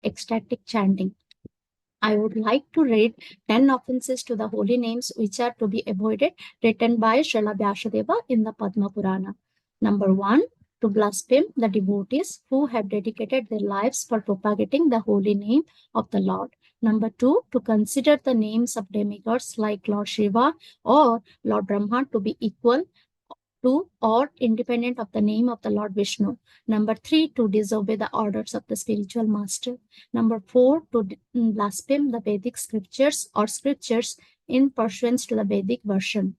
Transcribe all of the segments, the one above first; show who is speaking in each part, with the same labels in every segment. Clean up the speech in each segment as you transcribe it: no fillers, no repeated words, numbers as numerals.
Speaker 1: ecstatic chanting. I would like to read 10 offenses to the holy names which are to be avoided, written by Srila Vyasadeva in the Padma Purana. Number 1, to blaspheme the devotees who have dedicated their lives for propagating the holy name of the Lord. Number 2, to consider the names of demigods like Lord Shiva or Lord Brahma to be equal to or independent of the name of the Lord Vishnu. Number 3, to disobey the orders of the spiritual master. Number 4, to blaspheme the Vedic scriptures or scriptures in pursuance to the Vedic version.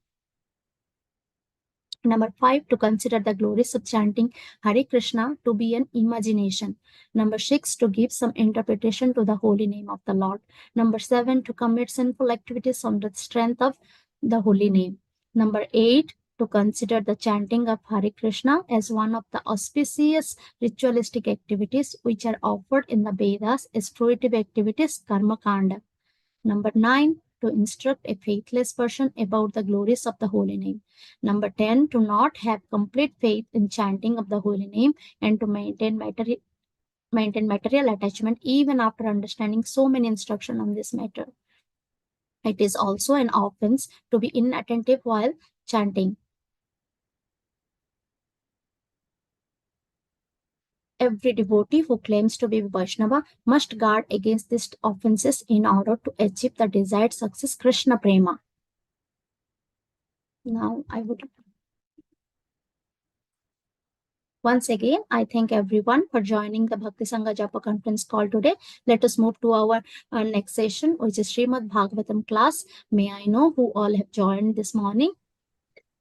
Speaker 1: Number 5, to consider the glories of chanting Hare Krishna to be an imagination. Number 6, to give some interpretation to the holy name of the Lord. Number 7, to commit sinful activities on the strength of the holy name. Number 8, to consider the chanting of Hare Krishna as one of the auspicious ritualistic activities which are offered in the Vedas as fruitive activities, karma kanda. Number 9, to instruct a faithless person about the glories of the holy name. Number 10, to not have complete faith in chanting of the holy name and to maintain material attachment even after understanding so many instructions on this matter. It is also an offense to be inattentive while chanting. Every devotee who claims to be Vaishnava must guard against these offenses in order to achieve the desired success, Krishna Prema. Now, I would once again, I thank everyone for joining the Bhakti Sangha Japa conference call today. Let us move to our next session, which is Srimad Bhagavatam class. May I know who all have joined this morning?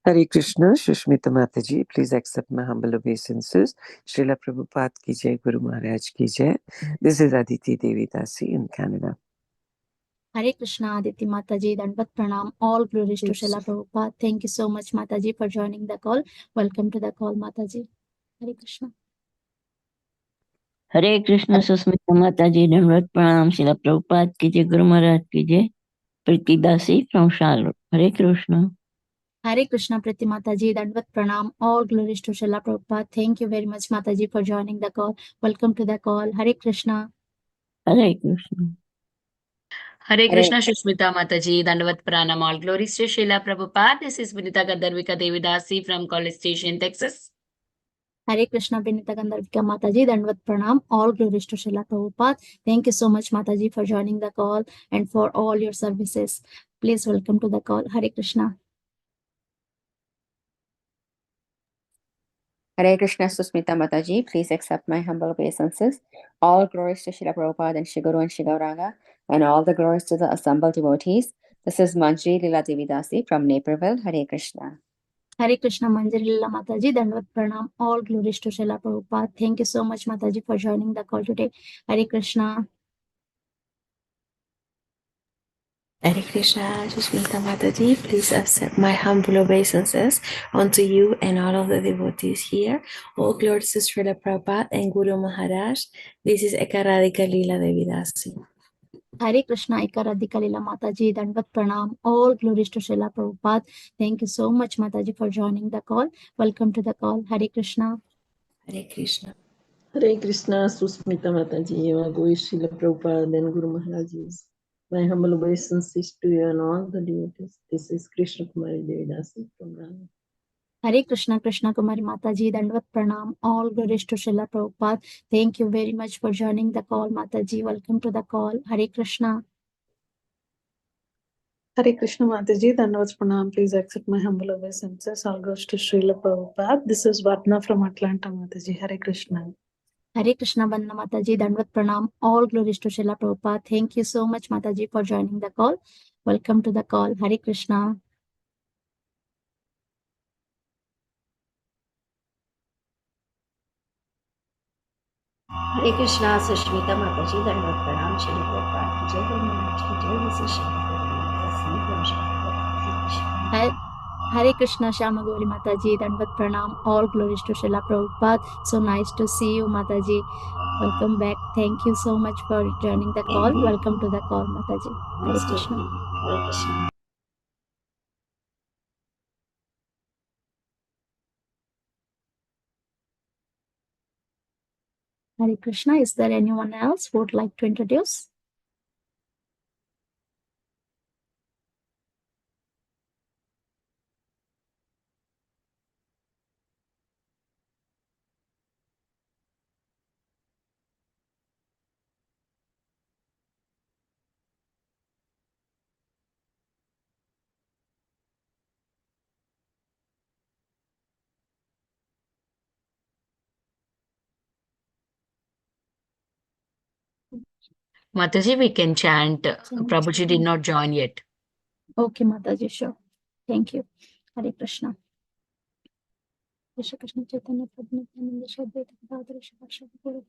Speaker 2: Hare Krishna, Shushmita Mataji, please accept my humble obeisances. Srila Prabhupada ki jai, Guru Maharaj ki jai. This is Aditi Devidasi in Canada.
Speaker 1: Hare Krishna, Aditi Mataji, Dandavat Pranam, all glories to Srila Prabhupada. Thank you so much, Mataji, for joining the call. Welcome to the call, Mataji. Hare Krishna.
Speaker 3: Hare Krishna, Susmita Mataji, Dandavat Pranam, Srila Prabhupada ki jai, Guru Maharaj ki jai. Priti Dasi from Charlotte. Hare Krishna.
Speaker 1: Hare Krishna, Priti Mataji, Dandavat Pranam, all glories to Srila Prabhupada. Thank you very much, Mataji, for joining the call. Welcome to the call. Hare Krishna.
Speaker 3: Hare Krishna.
Speaker 4: Hare Krishna, Shushmita Mataji, Dandavat Pranam, all glories to Srila Prabhupada. This is Vinita Gadarvika Devidasi from College Station, Texas.
Speaker 1: Hare Krishna, Vinita Gandharvika Mataji, Dandavat Pranam, all glories to Srila Prabhupada. Thank you so much, Mataji, for joining the call and for all your services. Please welcome to the call. Hare Krishna.
Speaker 5: Hare Krishna, Susmita Mataji, please accept my humble obeisances. All glories to Srila Prabhupada and Shri Guru and Shri Gauranga, and all the glories to the assembled devotees. This is Manjri Lila Devidasi from Naperville. Hare Krishna.
Speaker 1: Hare Krishna, Manjari Lila Mataji, Dandavat Pranam, all glories to Srila Prabhupada. Thank you so much, Mataji, for joining the call today. Hare Krishna.
Speaker 6: Hare Krishna, Susmita Mataji, please accept my humble obeisances unto you and all of the devotees here. All glories to Srila Prabhupada and Guru Maharaj. This is Ekaradika Lila Devidasi.
Speaker 1: Hare Krishna, Ekaradika Lila Mataji, Dandavat Pranam, all glories to Srila Prabhupada. Thank you so much, Mataji, for joining the call. Welcome to the call. Hare Krishna.
Speaker 6: Hare Krishna.
Speaker 7: Hare Krishna, Susmita Mataji, your Guru Srila Prabhupada and Guru Maharajis. My humble obeisances to you and all the devotees. This is Krishna Kumari Devidasi from Rana.
Speaker 1: Hare Krishna, Krishna Kumari Mataji, Dandavat Pranam, all glories to Srila Prabhupada. Thank you very much for joining the call, Mataji. Welcome to the call. Hare Krishna.
Speaker 8: Hare Krishna Mataji, Dandavat Pranam. Please accept my humble obeisances. All goes to Srila Prabhupada. This is Varna from Atlanta, Mataji. Hare Krishna.
Speaker 1: Hare Krishna, Vandana Mataji, Dandavat Pranam, all glories to Srila Prabhupada. Thank you so much, Mataji, for joining the call. Welcome to the call. Hare Krishna.
Speaker 9: Hare Krishna, Sushmita Mataji, Dandavat Pranam, Shri Prabhupada ki jai, Guru Maharaj ki jai, this is Shri
Speaker 1: Hare Krishna, Shama Gauri Mataji, Dandavat Pranam, all glories to Srila Prabhupada. So nice to see you, Mataji. Welcome back. Thank you so much for joining the call. Welcome to the call, Mataji. Hare Krishna.
Speaker 9: Hare Krishna.
Speaker 1: Hare Krishna. Is there anyone else who would like to introduce?
Speaker 4: Mataji, we can chant. Prabhuji did not join yet.
Speaker 1: Okay, Mataji, sure. Thank you. Hare Krishna. Krishna Krishna Chaitanya Prabhu Nityananda Shri Advaita Gadadhara Shivasadi Gaura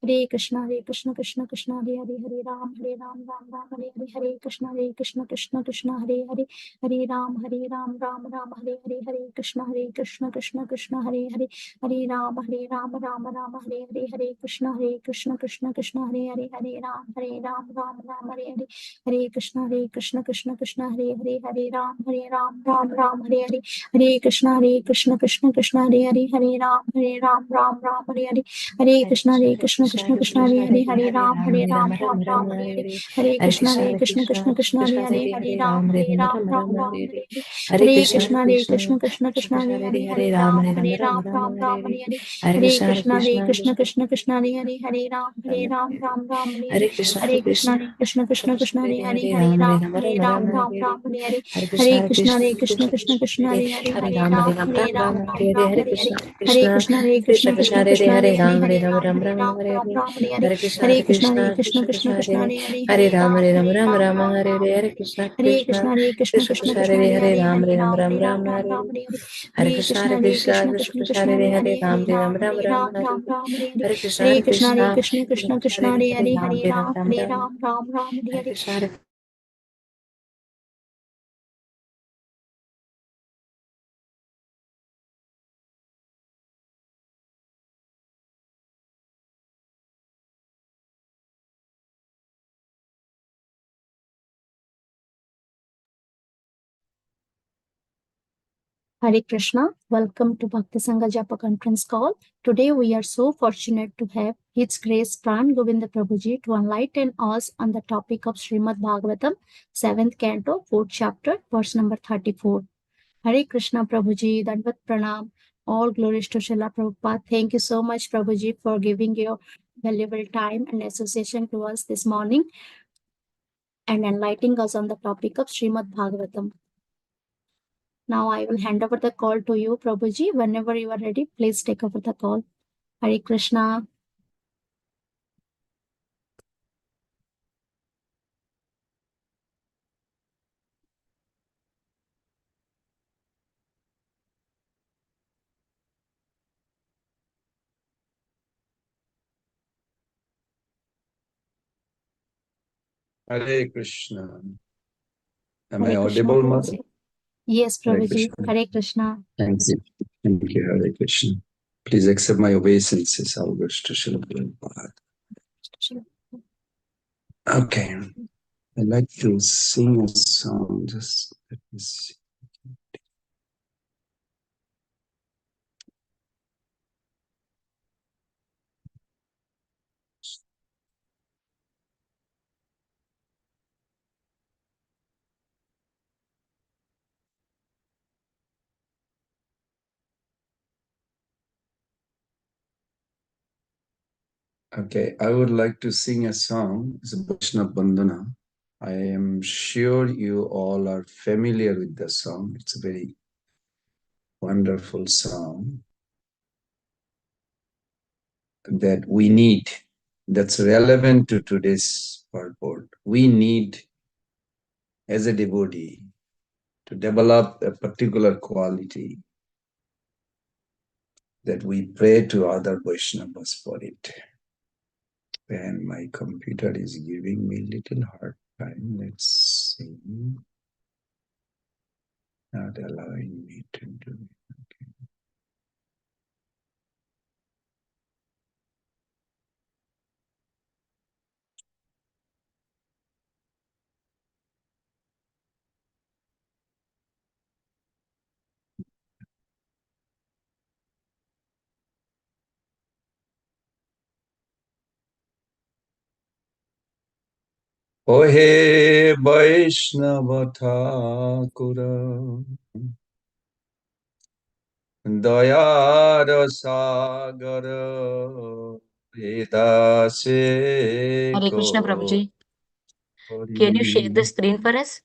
Speaker 1: Hare Krishna Krishna Krishna Hare Hare Hare Ram Ram Hare Hare Krishna Krishna Krishna Hare Hare Ram Ram Hare Krishna Krishna Hare Hare Ram Ram Hare Krishna Krishna Hare Ram Hare Krishna Hare Ram Hare Krishna Krishna Hare Ram Hare Krishna Hare Ram Hare Krishna Hare Krishna Hare Ram Hare Krishna, welcome to Bhakti Sangha Japa conference call. Today we are so fortunate to have His Grace Pran Govind Prabhuji to enlighten us on the topic of Srimad Bhagavatam 7th canto, 4th chapter, verse number 34. Hare Krishna Prabhuji, Dandavat Pranam, all glories to Srila Prabhupada. Thank you so much Prabhuji for giving your valuable time and association to us this morning and enlightening us on the topic of Srimad Bhagavatam. Now I will hand over the call to you, Prabhuji. Whenever you are ready, please take over the call. Hare Krishna.
Speaker 10: Hare Krishna. Am
Speaker 1: Hare
Speaker 10: I
Speaker 1: Krishna,
Speaker 10: audible, Mother?
Speaker 1: Prabhuji. Yes,
Speaker 10: Hare
Speaker 1: Prabhuji.
Speaker 10: Krishna.
Speaker 1: Hare Krishna.
Speaker 10: Thank you. Thank you, Hare Krishna. Please accept my obeisances. All goes to Srila Prabhupada. Okay. I'd like to sing a song. Just let me see. Okay, I would like to sing a song. It's a Vaishnava Bandhana. I am sure you all are familiar with the song. It's a very wonderful song that we need, that's relevant to today's purport. We need, as a devotee, to develop a particular quality that we pray to other Vaishnavas for it. And my computer is giving me a little hard time. Let's see. Not allowing me to do it. Okay. O he Vaishnava Thakura, Dayara Sagara, Edase
Speaker 4: Hare Krishna,
Speaker 10: Ko
Speaker 4: Prabhuji. Can you share the screen for us?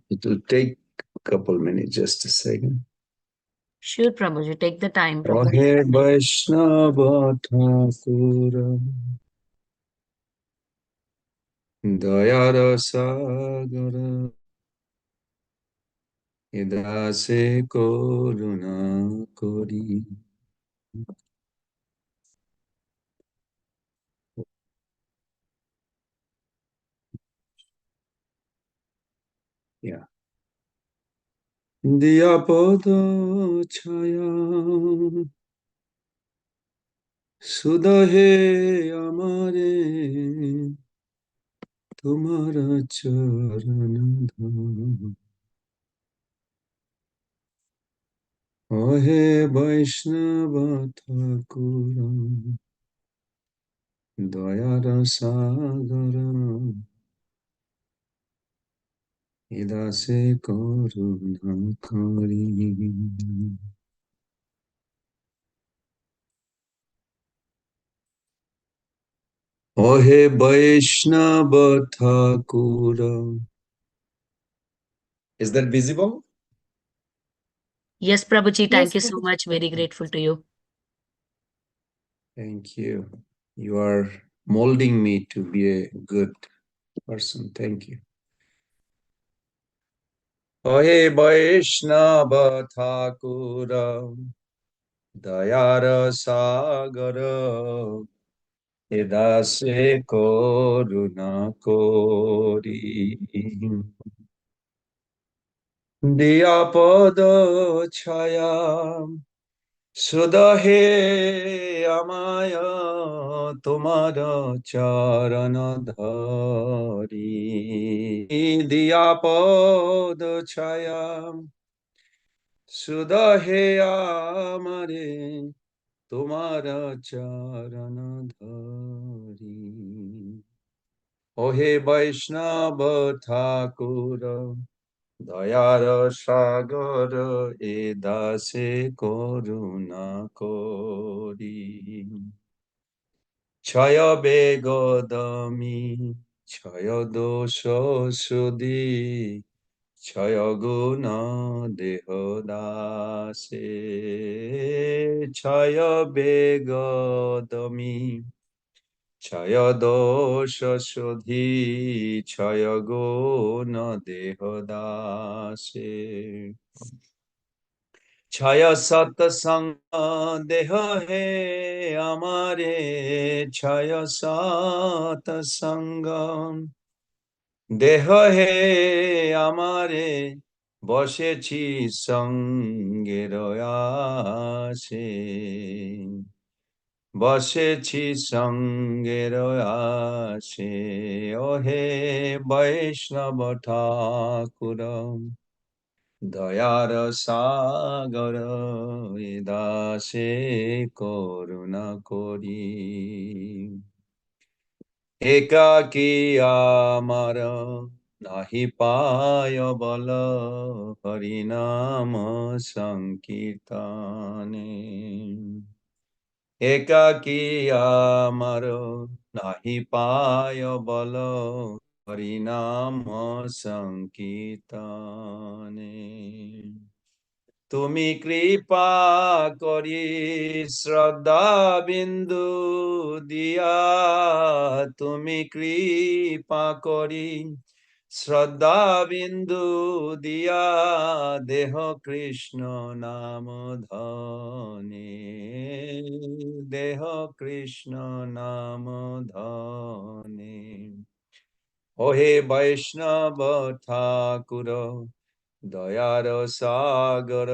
Speaker 10: It will take a couple minutes, just a second.
Speaker 4: Sure, Prabhuji. Take the time,
Speaker 10: O
Speaker 4: Prabhuji.
Speaker 10: he Vaishnava Thakura, Dayara Sagara, Edase Koruna Kori. Yeah. Diya pada chaya sudahe amare tumhara charan dham. Ohe Vaishnava Thakura, Dayara Sagara, Idase Koruna Kari. Ohe Vaishnava Thakura. Is that visible?
Speaker 4: Yes, Prabhuji.
Speaker 1: Yes,
Speaker 4: Thank you so
Speaker 1: Prabhuji.
Speaker 4: much. Very grateful to you.
Speaker 10: Thank you. You are molding me to be a good person. Thank you. Ohe Vaishnava Thakura, Dayara Sagara, Edase Koruna Kori. Diyapada Chaya Sudahe Amaya Tumara Charana Dhari. Diyapada Chaya Sudahe Amare Tumara Charana Dhari. Ohe Vaishnava Thakura, Dayara Sagara, Edase Koruna Kori. Chaya Begodami, Chaya Dosha Sudhi, Chaya Guna Dehodase. Chaya Begodami, Chaya dosha shodhi, chaya guna dehodase. Chaya satsanga deha he amare, chaya satsanga deha he amare, বসেছি সঙ্গে রয়াসে বসেছি সঙ্গের আসে ওহে বৈষ্ণব ঠাকুর দয়ার সাগর এ দাসে করুণা করি একাকী আমার নাহি পায় বল হরিনাম সংকীর্তনে একাকী আমার নাহি পায় বল হরিনাম সংকীর্তনে তুমি কৃপা করি শ্রদ্ধা বিন্দু দিয়া তুমি কৃপা করি শ্রদ্ধা বিন্দু দিয়া দেহ কৃষ্ণ নাম ধনে দেহ কৃষ্ণ নাম ধনে ওহে বৈষ্ণব ঠাকুর দয়ার সাগর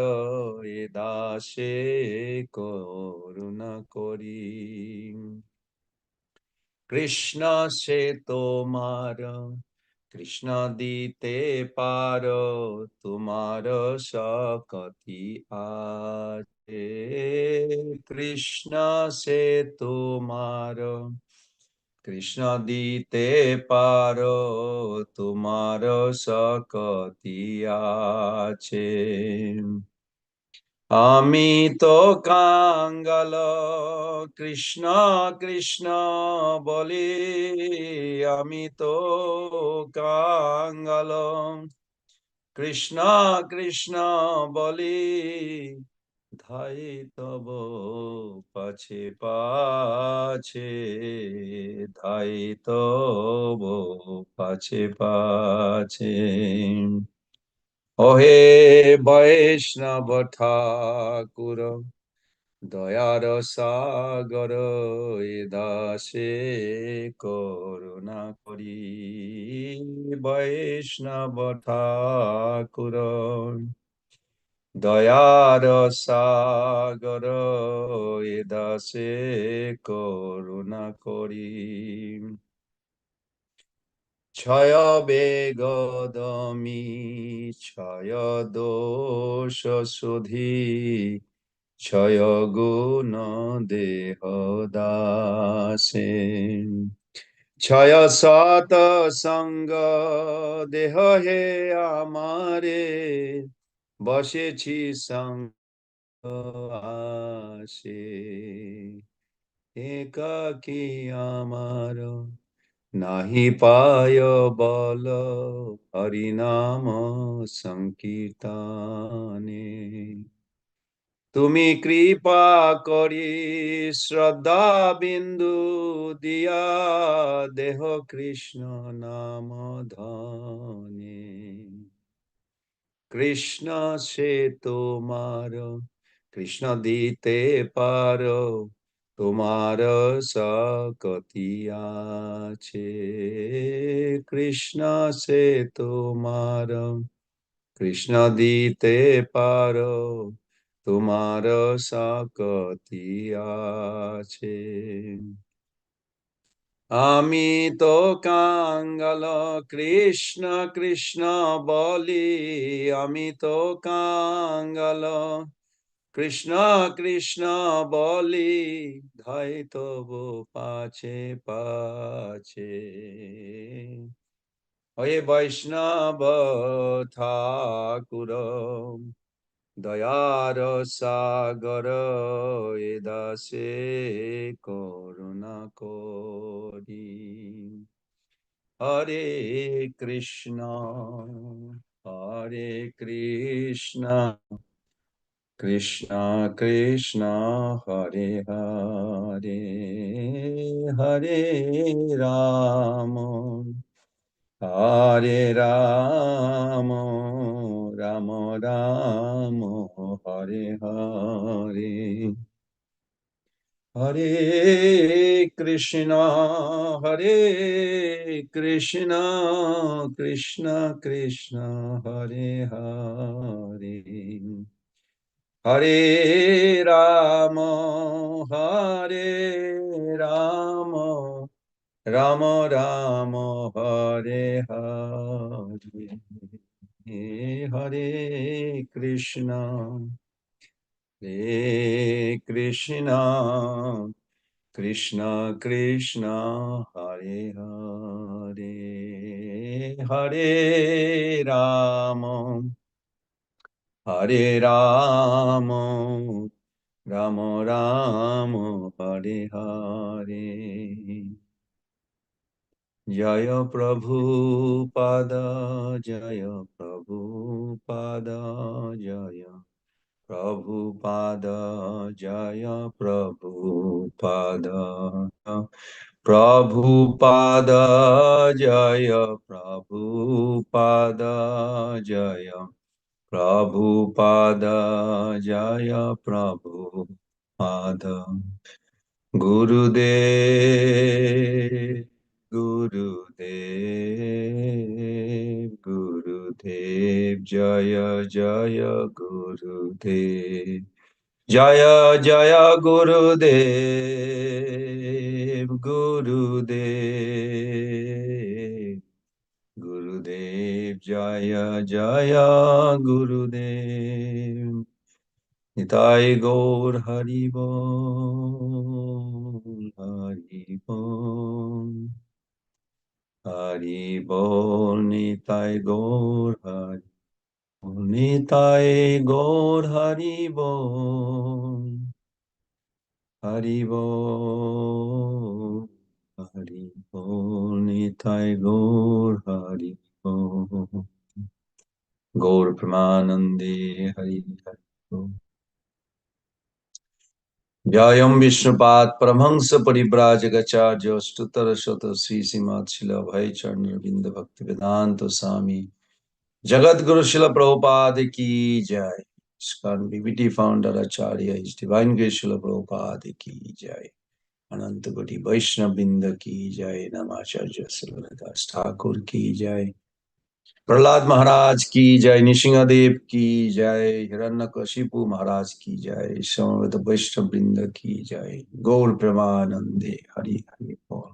Speaker 10: এ দাসে করুণা করি কৃষ্ণ সে তোমার কৃষ্ণ দিতে পার তোমার শক্তি আছে কৃষ্ণ সে তোমার কৃষ্ণ দিতে পারো তোমার শক্তি আছে। আমি তো কাঙ্গাল কৃষ্ণ কৃষ্ণ বলি, আমি তো কাঙ্গাল কৃষ্ণ কৃষ্ণ বলি, ধাই তব পাছে পাছে, ধাই তব পাছে পাছে। ওহে বৈষ্ণব ঠাকুর দয়ার সাগর, এ দাসে করুণা করি। বৈষ্ণব ঠাকুর দয়ার সাগর, এ দাসে করুণা করি। ছয় বেগদমি ছয় দোষ সুধি, ছয় গুণ দেহ দাসে। ছয় সত সঙ্গ দেহ হে আমারে, বসেছি সঙ্গ আসে। একাকী আমার নাহি পায় বল, হরিনাম সংকীর্তনে। তুমি কৃপা করি শ্রদ্ধা বিন্দু দিয়া, দেহ কৃষ্ণ নাম ধনে। কৃষ্ণ সে তোমার, কৃষ্ণ দিতে পারো তোমার শক্তি আছে। কৃষ্ণ সে তোমার, কৃষ্ণ দিতে পারো তোমার শক্তি আছে। আমি তো কাঙ্গাল কৃষ্ণ কৃষ্ণ বলি, আমি তো কাঙ্গাল কৃষ্ণ কৃষ্ণ বলি, ধাই তব পাছে পাছে। হয়ে বৈষ্ণব ঠাকুর দয়ার সাগর, এ দাসে করুণা করি। হরে কৃষ্ণ কৃষ্ণ কৃষ্ণ হরে হরে, হরে রাম হরে রাম, রাম রাম হরে হরে। হরে কৃষ্ণ কৃষ্ণ কৃষ্ণ হরে হরে, হরে রাম রাম, রাম রাম হরে হরে। হরে কৃষ্ণ কৃষ্ণ কৃষ্ণ কৃষ্ণ হরে হরে, হরে রাম রাম, রাম রাম হরে হরে। জয় প্রভু পাদ, জয় প্রভু পাদ, জয় প্রভু পাদ, জয় প্রভু পাদ, প্রভু পাদ জয়, প্রভু পাদ জয়, প্রভু পাদ জয়, প্রভু পাদ। গুরুদেব গুরুদেব গুরুদেব, জয় জয় গুরুদেব, জয় জয় গুরুদেব গুরুদেব গুরুদেব, জয় জয় গুরুদেব। নিতাই গৌর হরি বল হরি বল। Hari Bol Nitai Gaur Hari Bol Nitai Gaur Hari Bol Hari Bol Hari Bol Nitai Gaur Hari Bol Gaur Pramanande Hari Hari Bol Jayam Vishnupat Paramhangsa Paribrajagacharya Stutara Shata Sri Simat Shila Bhai Charna Vinda Bhakti Vedanta Swami Jagat Guru Shila Prabhupada Ki Jai. ISKCON BBT founder Acharya, His Divine Grace Shila Prabhupada Ki Jai. Anantagoti Vaishnava Binda Ki Jai. Namacharya Silvaradas Thakur Ki Jai. Prahlad महाराज की जय, निशिंहदेव की जय, हिरण्यकशिपु महाराज की जय, समवेत वैष्णव वृंद की जय, गौर प्रेमानंदे हरि हरि बोल.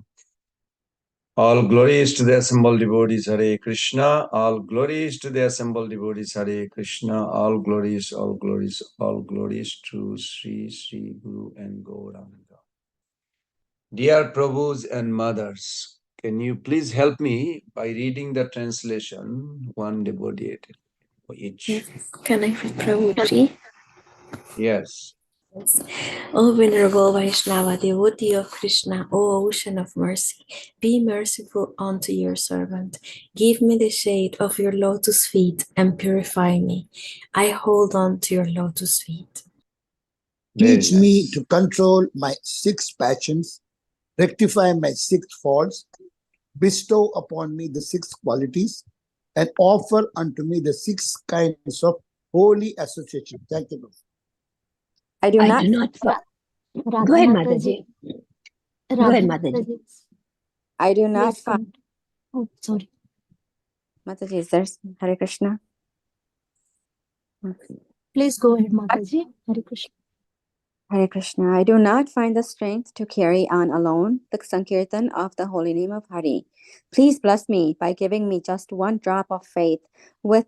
Speaker 10: All glories to the assembled devotees, Hare Krishna. All glories to the assembled devotees, Hare Krishna. All glories, all glories, all glories to Sri Sri Guru and Gauranga. Dear Prabhus and mothers, can you please help me by reading the translation, one devotee for each?
Speaker 6: Can I read Prabhuji?
Speaker 10: Yes.
Speaker 6: Yes. O Venerable Vaishnava, devotee of Krishna, O ocean of mercy, be merciful unto your servant. Give me the shade of your lotus feet and purify me. I hold on to your lotus feet.
Speaker 11: Teach me to control my 6 passions, rectify my 6 faults, bestow upon me the 6 qualities, and offer unto me the 6 kinds of holy association. Thank you.
Speaker 9: I do
Speaker 1: I
Speaker 9: not.
Speaker 1: do not.
Speaker 9: Go ahead, Mataji. Go ahead, Mataji. I do not find.
Speaker 1: Oh, sorry.
Speaker 5: Mataji, is there Hare Krishna?
Speaker 1: Please go ahead, Mataji. Hare Krishna.
Speaker 5: Hare Krishna. I do not find the strength to carry on alone the Sankirtan of the holy name of Hari. Please bless me by giving me just one drop of faith with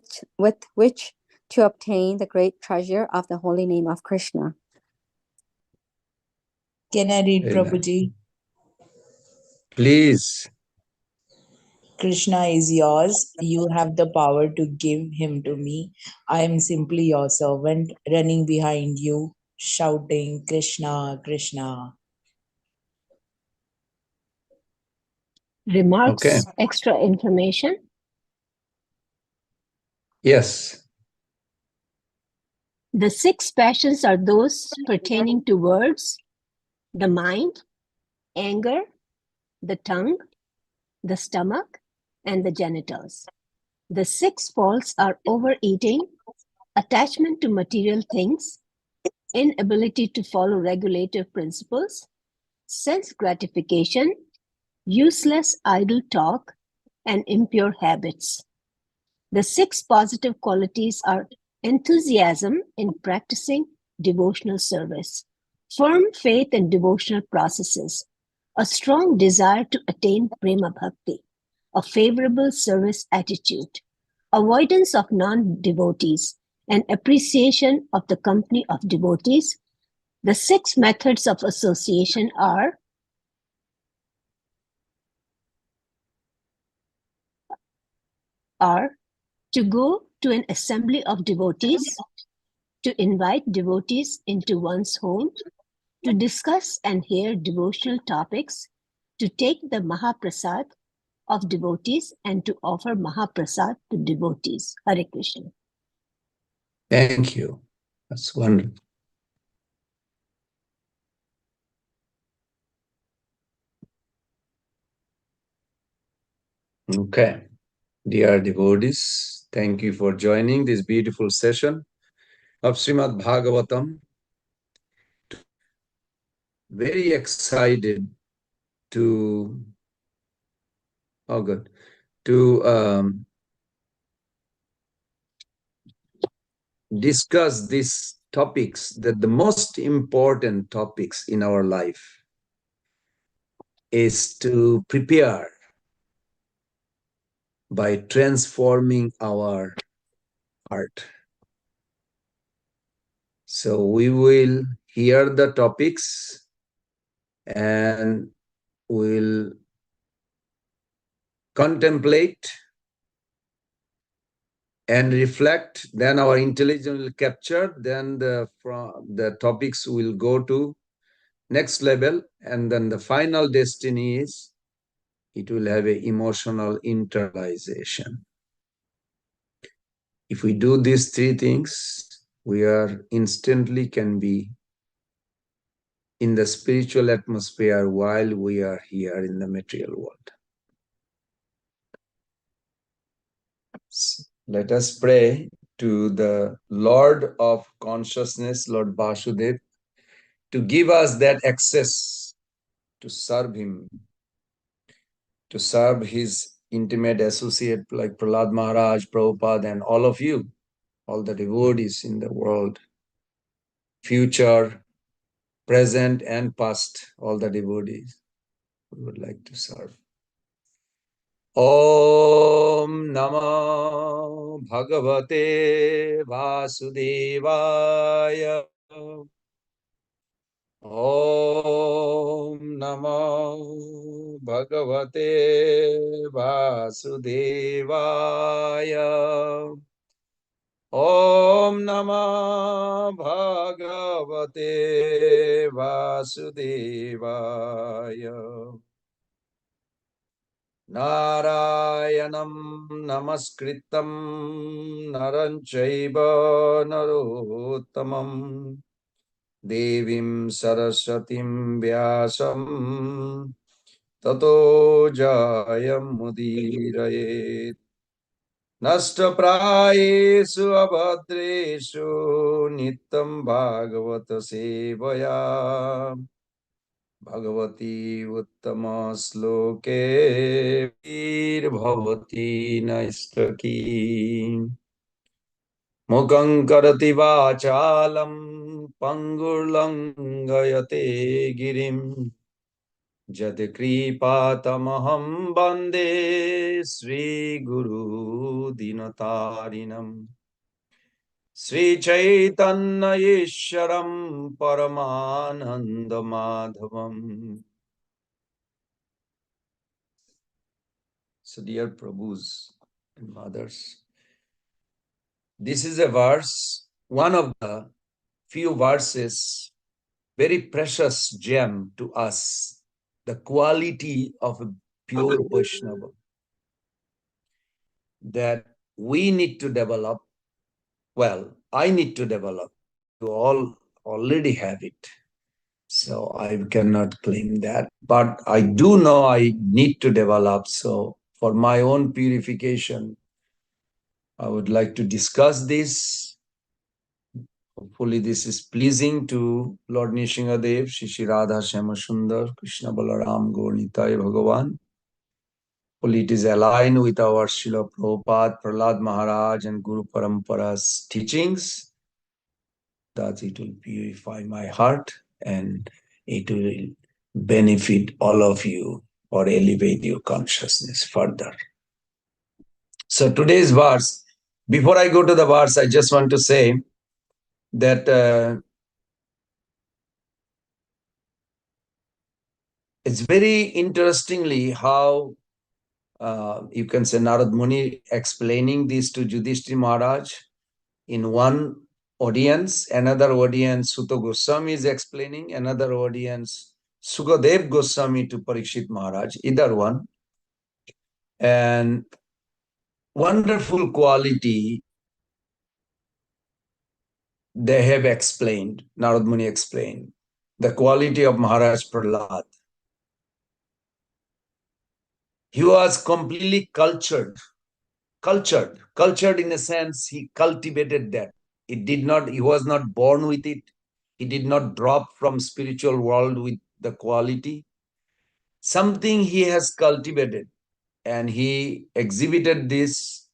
Speaker 5: which to obtain the great treasure of the holy name of Krishna.
Speaker 12: Can I read
Speaker 10: Amen.
Speaker 12: Prabhuji?
Speaker 10: Please.
Speaker 12: Krishna is yours. You have the power to give him to me. I am simply your servant, running behind you, shouting, Krishna, Krishna.
Speaker 9: Remarks,
Speaker 10: Okay.
Speaker 9: extra information.
Speaker 10: Yes.
Speaker 9: The 6 passions are those pertaining to words, the mind, anger, the tongue, the stomach, and the genitals. The 6 faults are overeating, attachment to material things, inability to follow regulative principles, sense gratification, useless idle talk, and impure habits. The 6 positive qualities are enthusiasm in practicing devotional service, firm faith in devotional processes, a strong desire to attain prema bhakti, a favorable service attitude, avoidance of non-devotees, and appreciation of the company of devotees. The 6 methods of association are to go to an assembly of devotees, to invite devotees into one's home, to discuss and hear devotional topics, to take the Mahaprasad of devotees, and to offer Mahaprasad to devotees. Hare Krishna.
Speaker 10: Thank you. That's wonderful. Okay. Dear devotees, thank you for joining this beautiful session of Srimad Bhagavatam. Very excited to, discuss these topics, that the most important topics in our life is to prepare by transforming our heart. So we will hear the topics and we'll contemplate and reflect, then our intelligence will capture, then the topics will go to next level, and then the final destiny is it will have a emotional internalization. If we do these three things, we are instantly can be in the spiritual atmosphere while we are here in the material world. So let us pray to the Lord of Consciousness, Lord Vasudev, to give us that access to serve him, to serve his intimate associate like Prahlad Maharaj, Prabhupada, and all of you, all the devotees in the world, future, present, and past, all the devotees we would like to serve. Om Namo Bhagavate Vasudevaya. Om Namo Bhagavate Vasudevaya. Om Namo Bhagavate Vasudevaya. Narayanam Namaskritam Naranchaiva Narottamam Devim Saraswatim Vyasam Tato Jayam Mudirayet Nashtaprayesu Abhadreshu Nitam Bhagavata Sevaya Bhagavati Uttama Sloke Vir Bhavati Naistaki Mukhaṁ karati vācālam pangurlangayate girim jati krīpātamaham bande Sri Guru Dinatarinam Sri Chaitanya Ishwaram Paramananda Madhavam. So dear Prabhus and mothers, this is a verse, one of the few verses, very precious gem to us, the quality of a pure Vaishnava that we need to develop. Well, I need to develop. You all already have it. So I cannot claim that. But I do know I need to develop. So for my own purification, I would like to discuss this. Hopefully this is pleasing to Lord Nishingadev, Shri Radha Shama Sundar, Krishna Balaram Gaurnitai Bhagavan. Hopefully it is aligned with our Srila Prabhupada, Prahlad Maharaj and Guru Parampara's teachings, that it will purify my heart and it will benefit all of you or elevate your consciousness further. So today's verse, before I go to the verse, I just want to say that it's very interestingly how you can say Narad Muni explaining this to Yudhishthira Maharaj in one audience, another audience Suta Goswami is explaining, another audience Sukadev Goswami to Parikshit Maharaj, either one. And wonderful quality they have explained, Narad Muni explained, the quality of Maharaj Prahlad. He was completely cultured in a sense, he cultivated that. He was not born with it. He did not drop from spiritual world with the quality. Something he has cultivated and he exhibited this,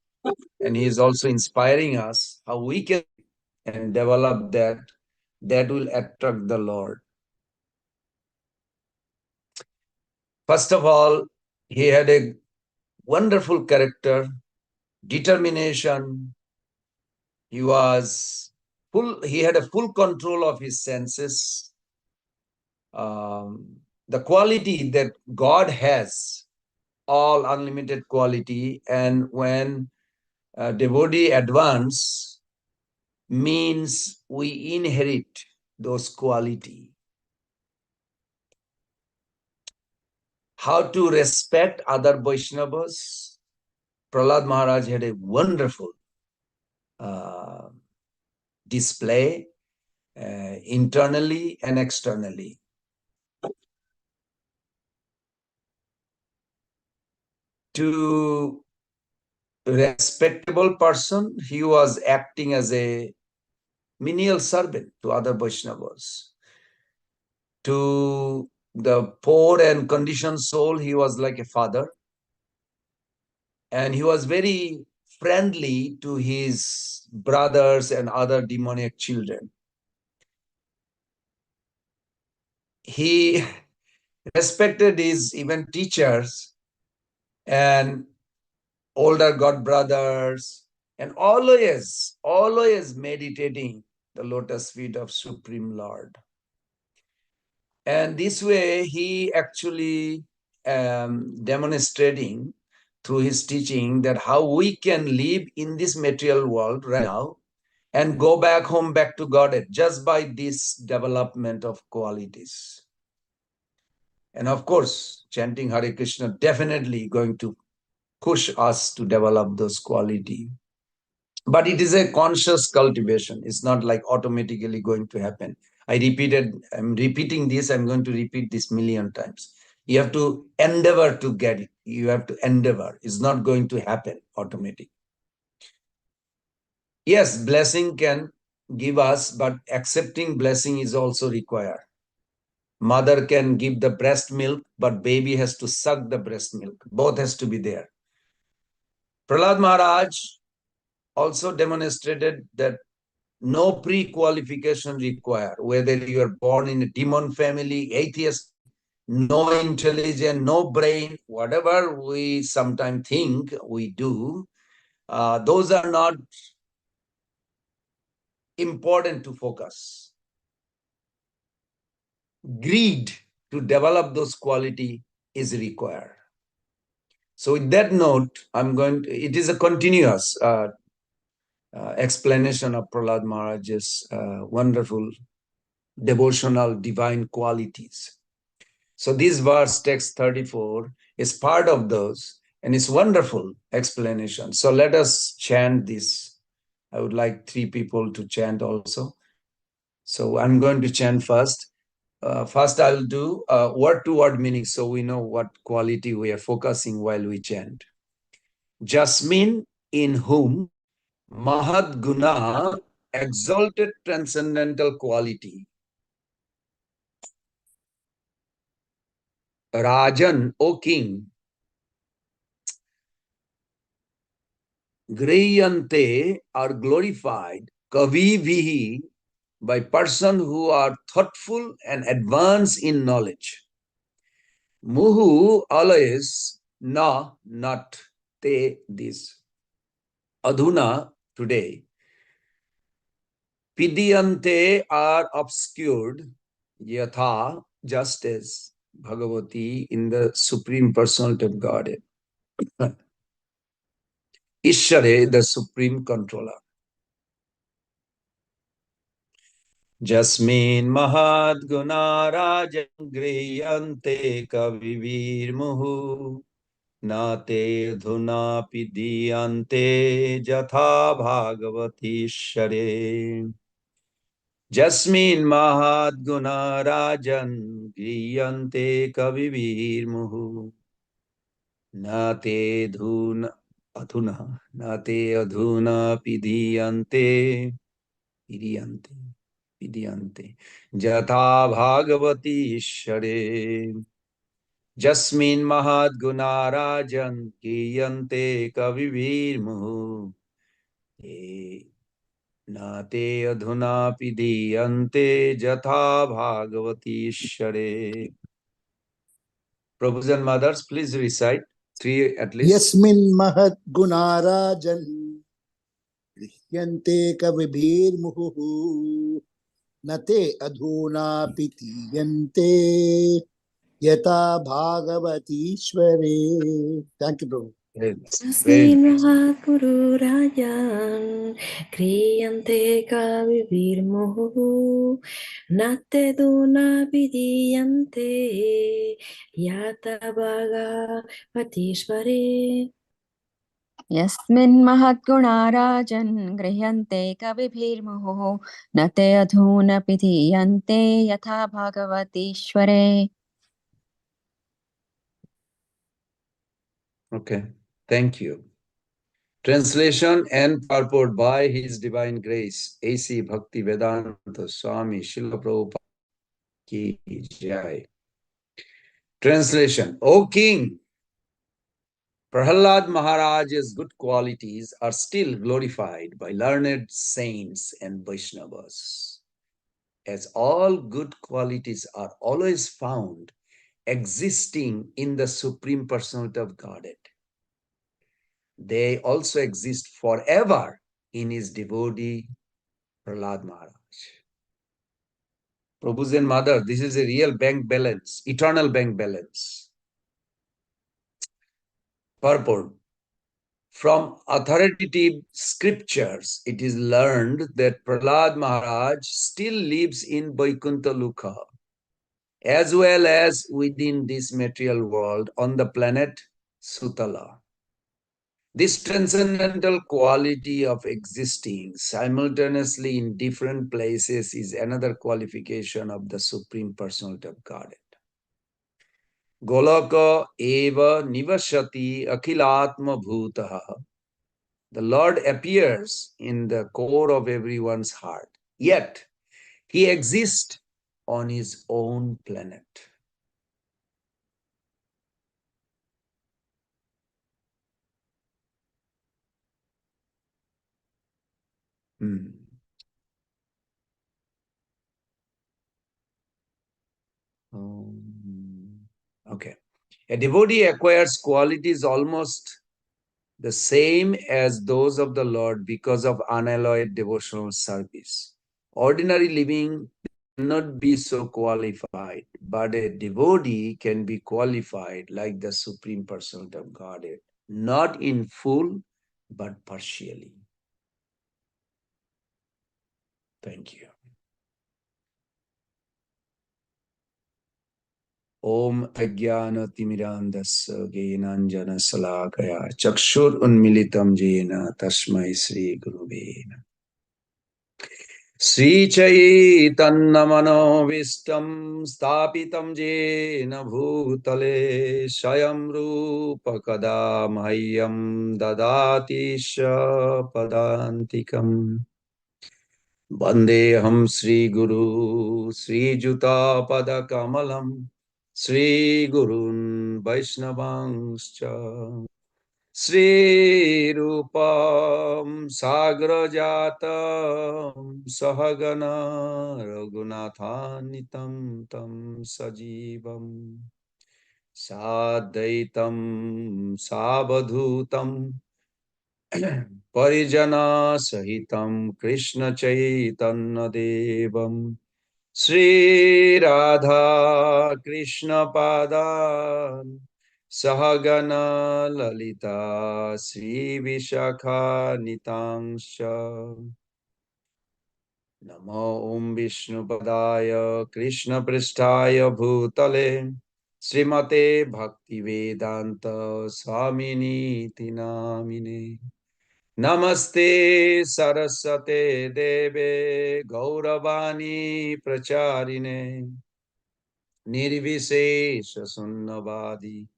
Speaker 10: and he is also inspiring us how we can and develop that will attract the Lord. First of all, he had a wonderful character, determination. He had a full control of his senses. The quality that God has all unlimited quality, and when devotee advance, means we inherit those quality. How to respect other Vaishnavas? Prahlad Maharaj had a wonderful display internally and externally. To respectable person, he was acting as a menial servant to other Vaishnavas. To the poor and conditioned soul, he was like a father. And he was very friendly to his brothers and other demoniac children. He respected his even teachers and older god brothers, and always meditating the lotus feet of Supreme Lord. And this way he actually demonstrating through his teaching that how we can live in this material world right now and go back home, back to Godhead, just by this development of qualities. And of course, chanting Hare Krishna definitely going to push us to develop those qualities. But it is a conscious cultivation. It's not like automatically going to happen. I'm repeating this, I'm going to repeat this million times. You have to endeavor to get it. You have to endeavor. It's not going to happen automatically. Yes, blessing can give us, but accepting blessing is also required. Mother can give the breast milk, but baby has to suck the breast milk. Both has to be there. Prahlad Maharaj also demonstrated that no pre-qualification required, whether you are born in a demon family, atheist, no intelligence, no brain, whatever we sometimes think we do, those are not important to focus. Greed to develop those quality is required. So with that note, it is a continuous explanation of Prahlad Maharaj's wonderful devotional divine qualities. So this verse, text 34, is part of those, and it's wonderful explanation. So let us chant this. I would like 3 people to chant also. So I'm going to chant first. First, I'll do word-to-word meaning so we know what quality we are focusing while we chant. Jasmine, in whom Mahad Guna, exalted transcendental quality. Rajan, O king, Greyante are glorified, Kavivihi, by person who are thoughtful and advanced in knowledge. Muhu, always, na, not, te, this. Adhuna, today. Pidiyante are obscured, yatha, just as Bhagavati in the Supreme Personality of Godhead. Ishare, the Supreme Controller. Jasmin Mahad Gunarajan Griyante Kavivir Muhu Nate Dhuna Pidiyante Jatha Bhagavati Share. Jasmin Mahad Gunarajan Griyante Kavivir Muhu Nate Dhuna Adhuna Nate Adhuna Pidiyante Pidiyante Jatha Bhagavati Ishare. Jasmin Mahad Gunarajan Kiyante Kavivir Muhu Nate Adhuna Pidiyante Jatha Bhagavati Ishare. Prabhus and mothers, please recite 3 at least.
Speaker 11: Yasmin Mahat Gunarajan Yante Kavibhir Muhu Nate Adhuna Pitiyante Yata Bhagavatishvare. Thank you, Prabhu.
Speaker 6: Tasmin Mahakuru Rajan Kriyante Kavivirmuhu Nate Duna Vidiyante Yata Bhagavatishvare.
Speaker 5: यस्मिन् महद्गुणा राजन् गृह्यन्ते कविभिर्मुहुः न ते अधूनपि धीयन्ते यथा भगवतीश्वरे.
Speaker 10: Okay, thank you. Translation and purport by His Divine Grace, A.C. Bhakti Vedanta Swami Srila Prabhupada ki jai. Translation: O King, Prahlad Maharaj's good qualities are still glorified by learned saints and Vaishnavas. As all good qualities are always found existing in the Supreme Personality of Godhead, they also exist forever in his devotee Prahlad Maharaj. Prabhu's and Mother, this is a real bank balance, eternal bank balance. Purport: from authoritative scriptures, it is learned that Prahlad Maharaj still lives in Vaikuntha Lokha, as well as within this material world on the planet Sutala. This transcendental quality of existing simultaneously in different places is another qualification of the Supreme Personality of Godhead. Golaka eva nivashati akhilatma bhutaha. The Lord appears in the core of everyone's heart, yet he exists on his own planet. Okay. A devotee acquires qualities almost the same as those of the Lord because of unalloyed devotional service. Ordinary living cannot be so qualified, but a devotee can be qualified like the Supreme Personality of Godhead, not in full, but partially. Thank you. Om Ajnana Timirandasya Gyananjana Salakaya Chakshur Unmilitam Jena Tasmai Sri Guruve Sri Chaitannamanovistam Stapitam Jena Bhutale Shayam Rupa Kadamahyam Dadatisha Padantikam Vandeham Sri Guru Sri Juta Padakamalam Sri Gurun Vaishnavangscha Sri Rupam Sagrajatam Sahagana Raghunatanitam Tam Sajivam Sadaitam Sabadhutam Parijana Sahitam Krishna Chaitanya Devam Sri Radha Krishna Padan Sahagana Lalita Sri Vishakha Nitangsha Namo Om Vishnu Padaya Krishna Pristhaya Bhutale Srimate Bhakti Vedanta Swamini Tinamine Namaste Saraswate Deve Gauravani Pracharine Nirvisesha Sunnavadi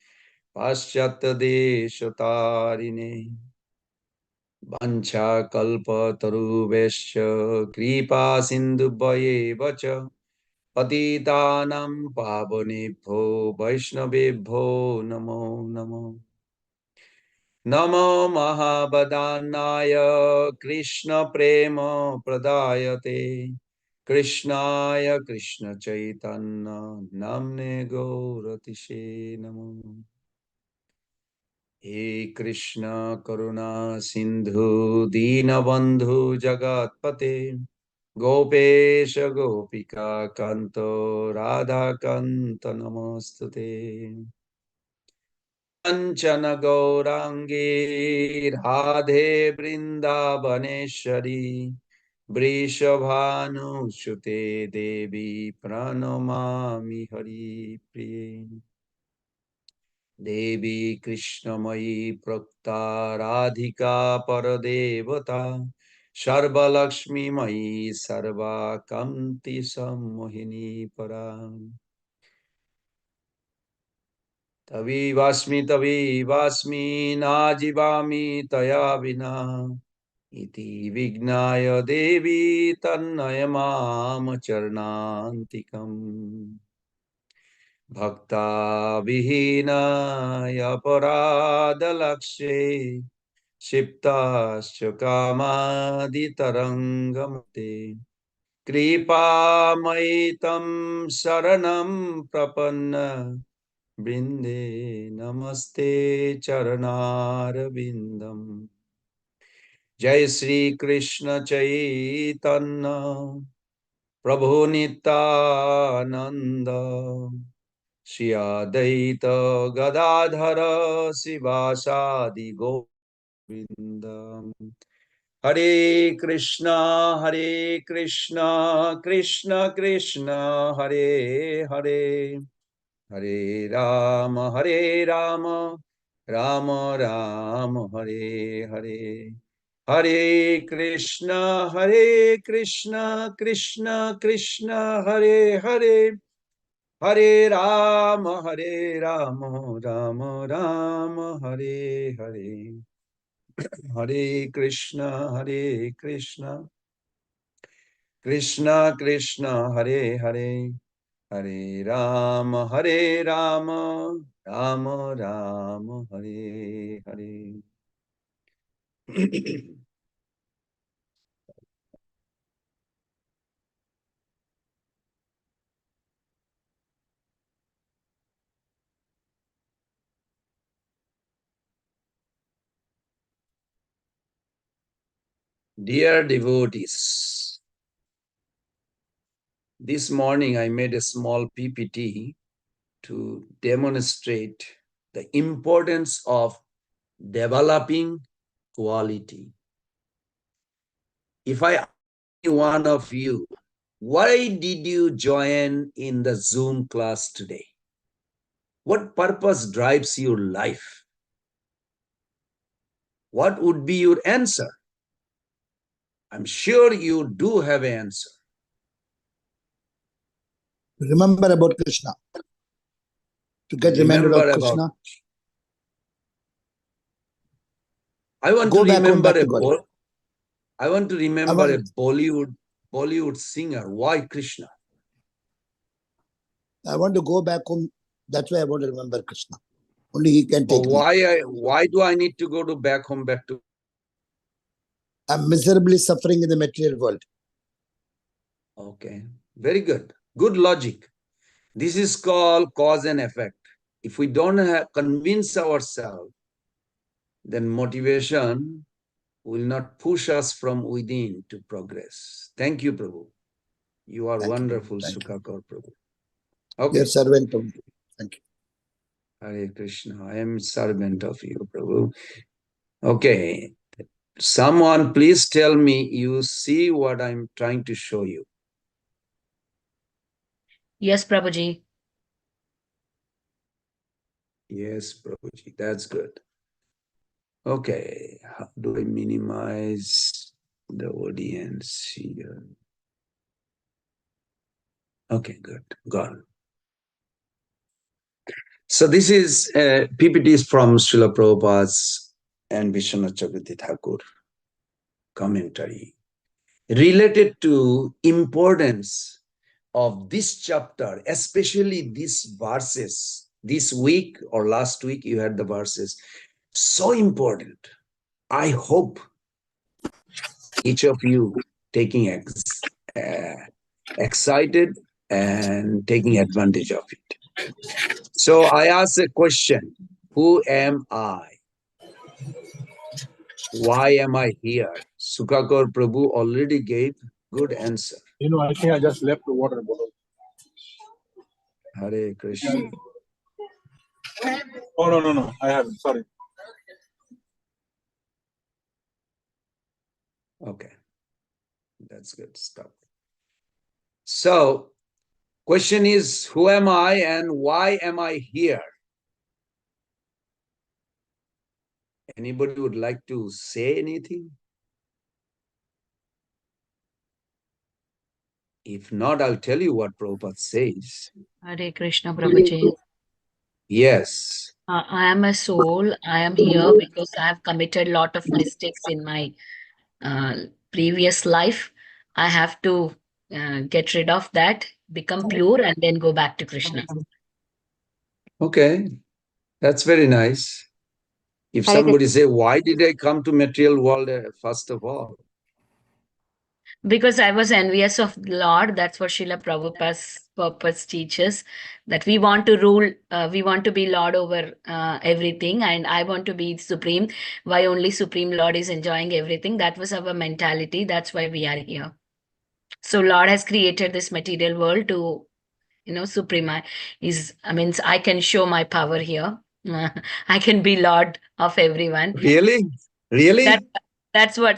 Speaker 10: Paschata Deshatarine Vancha Kalpa Taruvesha Kripa Sindhubhaye Vacha Patitanam Pavanebho Vaishnavebho Namo Namo Namo Mahabhadanaya Krishna Prema Pradayate Krishnaya Krishna Chaitanya Namne Gauratishe Namo He Krishna Karuna Sindhu Dina Bandhu Jagatpate Gopesha Gopika Kanto Radha Kanta Namostute. Kanchana Gaurangi Radhe Vrindavaneshwari Vrishabhanu Shute Devi Pranamami Hari Priye. Devi Krishnamayi Prakta Radhika Paradevata Sarva Lakshmi Mayi Sarva Kanti Sammohini Param. Tavi Vasmi Najivami Taya Vina Iti Vignaya Devi Tannayamam Charnantikam Bhakta Vihina Yaparadalakshe Shiptasya Kamadi Tarangamate Kripa Maitam Saranam Prapanna Brinde Namaste Charanar Vindam. Jai Sri Krishna Chaitanya Prabhu Nityananda Shri Adaita Gadadhara Sivasadi Govindam. Hare Krishna, Krishna Krishna, Hare Hare. Hare Rama, Rama Rama, Hare Hare. Hare Krishna, Krishna Krishna, Hare Hare. Hare Rama, Rama Rama, Hare Hare. Hare Krishna, Krishna Krishna, Hare Hare. Hare Rama, Rama Rama, Hare Hare. Dear devotees, this morning I made a small PPT to demonstrate the importance of developing quality. If I ask one of you, why did you join in the Zoom class today? What purpose drives your life? What would be your answer? I'm sure you do have an answer.
Speaker 11: Remember about Krishna. To get reminded of Krishna.
Speaker 10: I want to remember a Bollywood singer. Why Krishna?
Speaker 11: I want to go back home. That's why I want to remember Krishna. Only he can take me.
Speaker 10: Why do I need to go back home?
Speaker 11: I'm miserably suffering in the material world.
Speaker 10: Okay, very good. Good logic. This is called cause and effect. If we don't convince ourselves, then motivation will not push us from within to progress. Thank you, Prabhu. You are wonderful, Sukakar Prabhu. Okay.
Speaker 11: Your servant, Prabhu. Thank you.
Speaker 10: Hare Krishna. I am servant of you, Prabhu. Okay. Someone please tell me you see what I'm trying to show you.
Speaker 4: Yes, Prabhuji.
Speaker 10: Yes, Prabhuji. That's good. Okay. How do I minimize the audience here? Okay, good. Got it. So this is PPTs from Srila Prabhupada's and Vishwanath Chakravarti Thakur commentary related to importance of this chapter, especially these verses. This week or last week you had the verses. So important. I hope each of you taking excited and taking advantage of it. So I ask a question. Who am I? Why am I here? Sukakar Prabhu already gave Good answer.
Speaker 13: I think I just left the water bottle.
Speaker 10: Hare Krishna.
Speaker 13: Oh, no. I haven't. Sorry.
Speaker 10: Okay. That's good. Stop. So, question is, who am I and why am I here? Anybody would like to say anything? If not, I'll tell you what Prabhupada says.
Speaker 4: Hare Krishna, Prabhuji.
Speaker 10: Yes.
Speaker 4: I am a soul. I am here because I have committed a lot of mistakes in my previous life. I have to get rid of that, become pure, and then go back to Krishna.
Speaker 10: Okay. That's very nice. If
Speaker 5: Hare
Speaker 10: somebody say, why did I come to material world first of all?
Speaker 4: Because I was envious of the Lord. That's what Srila Prabhupada's purpose teaches, that we want to rule, we want to be Lord over everything, and I want to be supreme. Why only Supreme Lord is enjoying everything? That was our mentality. That's why we are here. So Lord has created this material world to, supreme I can show my power here. I can be Lord of everyone.
Speaker 10: Really?
Speaker 4: That's why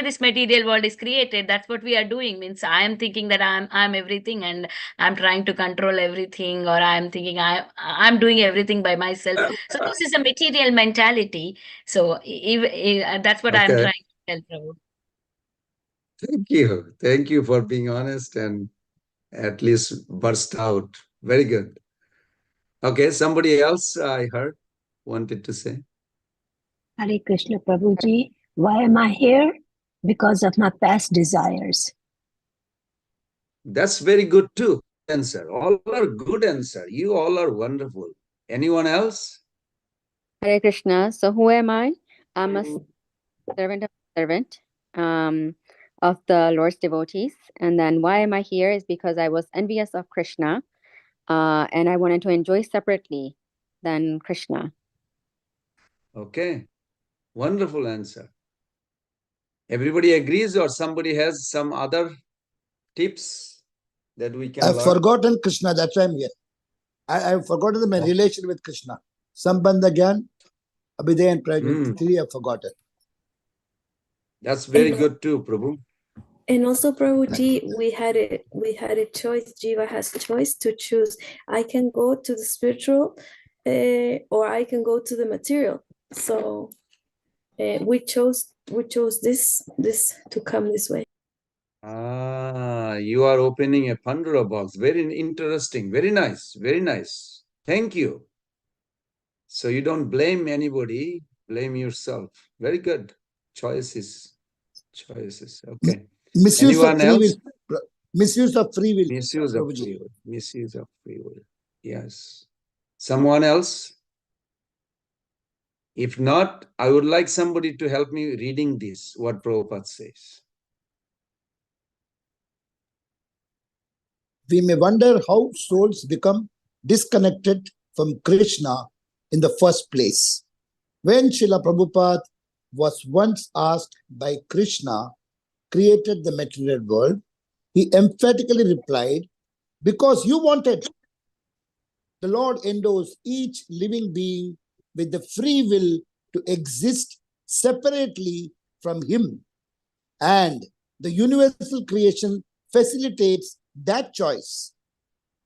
Speaker 4: this material world is created. That's what we are doing. Means I am thinking that I'm everything, and I'm trying to control everything, or I'm thinking I'm doing everything by myself. So this is a material mentality. So that's what I'm
Speaker 10: Okay.
Speaker 4: trying to tell Prabhu.
Speaker 10: Thank you. Thank you for being honest and at least burst out. Very good. Okay, somebody else I heard wanted to say.
Speaker 9: Hare Krishna, Prabhuji. Why am I here? Because of my past desires.
Speaker 10: That's very good too. Answer. All are good answer. You all are wonderful. Anyone else?
Speaker 5: Hare Krishna. So who am I? I'm a servant of servant of the Lord's devotees. And then why am I here is because I was envious of Krishna and I wanted to enjoy separately than Krishna.
Speaker 10: Okay. Wonderful answer. Everybody agrees or somebody has some other tips that we can
Speaker 11: I've
Speaker 10: learn?
Speaker 11: forgotten Krishna, that's why I'm here. I've forgotten my relation with Krishna. Sambandha Gyan, Abhidaya and Prajna. Three I've forgotten.
Speaker 10: That's very good too, Prabhu.
Speaker 6: And also, Prabhuji, we had a choice. Jiva has a choice to choose. I can go to the spiritual, or I can go to the material. So we chose this to come this way.
Speaker 10: You are opening a Pandora box. Very interesting. Very nice. Very nice. Thank you. So you don't blame anybody, blame yourself. Very good. Choices. Okay.
Speaker 11: Misuse
Speaker 10: Anyone
Speaker 11: of free
Speaker 10: else?
Speaker 11: will. Misuse of free will.
Speaker 10: Misuse of free will. Misuse of free will. Yes. Someone else? If not, I would like somebody to help me reading this, what Prabhupada says.
Speaker 11: We may wonder how souls become disconnected from Krishna in the first place. When Srila Prabhupada was once asked by Krishna, created the material world, he emphatically replied, because you wanted. The Lord endows each living being with the free will to exist separately from him. And the universal creation facilitates that choice.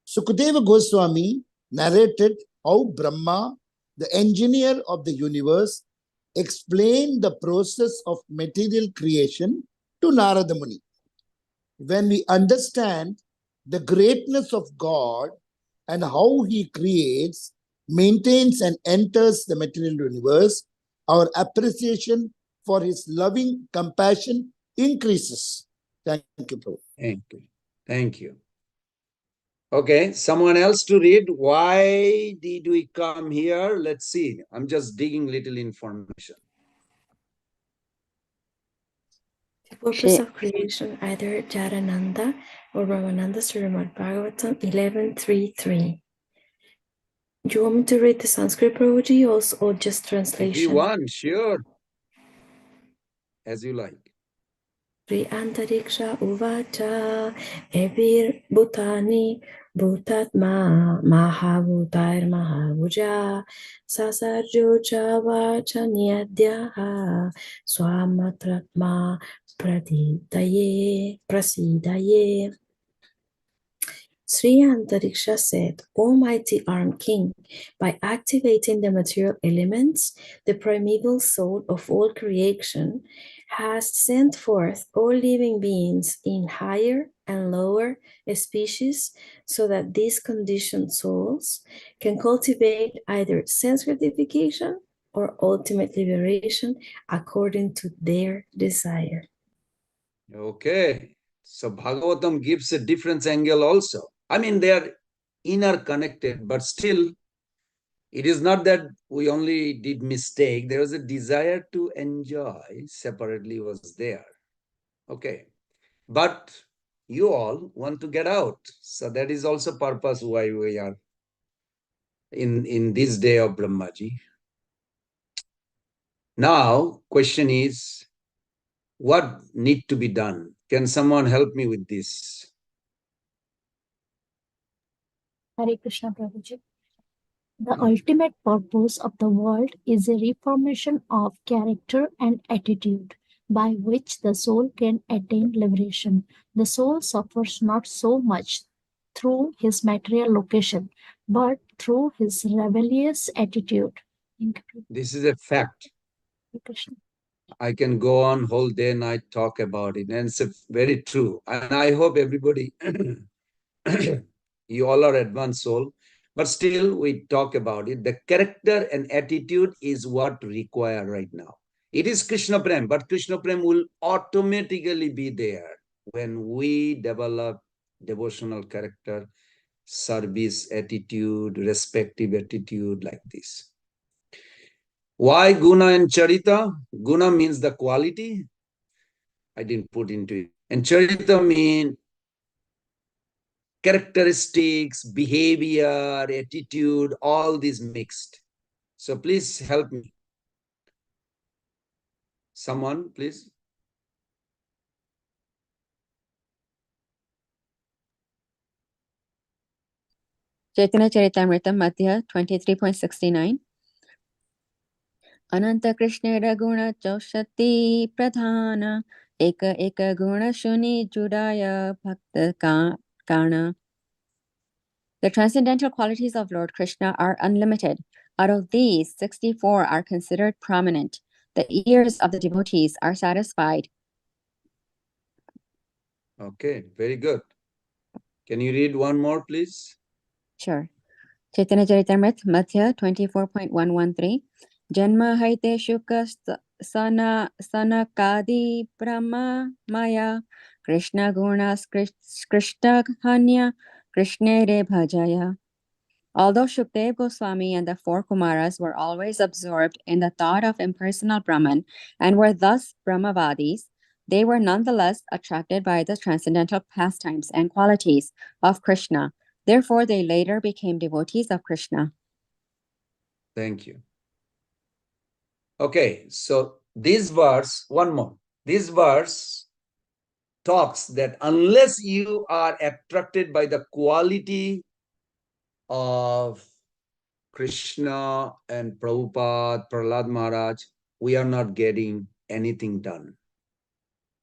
Speaker 11: Sukadeva Goswami narrated how Brahma, the engineer of the universe, explained the process of material creation to Narada Muni. When we understand the greatness of God and how he creates, maintains, and enters the material universe, our appreciation for his loving compassion increases. Thank you, Prabhu.
Speaker 10: Thank you. Thank you. Okay, someone else to read. Why did we come here? Let's see. I'm just digging little information.
Speaker 6: The purpose of creation, either Jarananda or Ramananda, Srimad Bhagavatam 11.3.3. Do you want me to read the Sanskrit, Prabhuji, or just translation?
Speaker 10: If you want, sure. As you like.
Speaker 6: Sri Antariksha Uvacha Evir Bhutani Bhutatma Mahavutair Mahavuja Sasarjo Chavacha Nyadyaha Swamatratma Prasidaye. Sri Antariksha said, O mighty armed king, by activating the material elements, the primeval soul of all creation has sent forth all living beings in higher and lower species so that these conditioned souls can cultivate either sense gratification or ultimate liberation according to their desire.
Speaker 10: Okay. So Bhagavatam gives a different angle also. I mean, they are interconnected, but still, it is not that we only did mistake. There was a desire to enjoy separately was there. Okay. But you all want to get out. So that is also purpose why we are in this day of Brahmaji. Now, question is, what need to be done? Can someone help me with this?
Speaker 1: Hare Krishna Prabhuji. The ultimate purpose of the world is a reformation of character and attitude by which the soul can attain liberation. The soul suffers not so much through his material location, but through his rebellious attitude.
Speaker 10: This is a fact.
Speaker 1: Krishna.
Speaker 10: I can go on whole day night talk about it, and it's very true. And I hope everybody, you all are advanced soul, but still we talk about it. The character and attitude is what required right now. It is Krishna Prem, but Krishna Prem will automatically be there when we develop devotional character, service attitude, respective attitude like this. Why guna and charita? Guna means the quality. I didn't put into it. And charita means characteristics, behavior, attitude, all these mixed. So please help me. Someone, please.
Speaker 5: Chaitanya Charitamrita Madhya 23.69. Ananta Krishna Raguna Choshati Pradhana Eka Eka Guna Shuni Judaya Bhakta Kana. The transcendental qualities of Lord Krishna are unlimited. Out of these, 64 are considered prominent. The ears of the devotees are satisfied.
Speaker 10: Okay, very good. Can you read one more, please?
Speaker 5: Sure. Chaitanya Charitamrita Madhya 24.113. Janma haite shuka sanakadi brahma maya Krishna gunas Krishna hanya Krishna re bhajaya. Although Shukdev Goswami and the four Kumaras were always absorbed in the thought of impersonal Brahman and were thus Brahmavadis, they were nonetheless attracted by the transcendental pastimes and qualities of Krishna. Therefore, they later became devotees of Krishna.
Speaker 10: Thank you. Okay, so this verse, one more. This verse talks that unless you are attracted by the quality of Krishna and Prabhupada, Prahlad Maharaj, we are not getting anything done.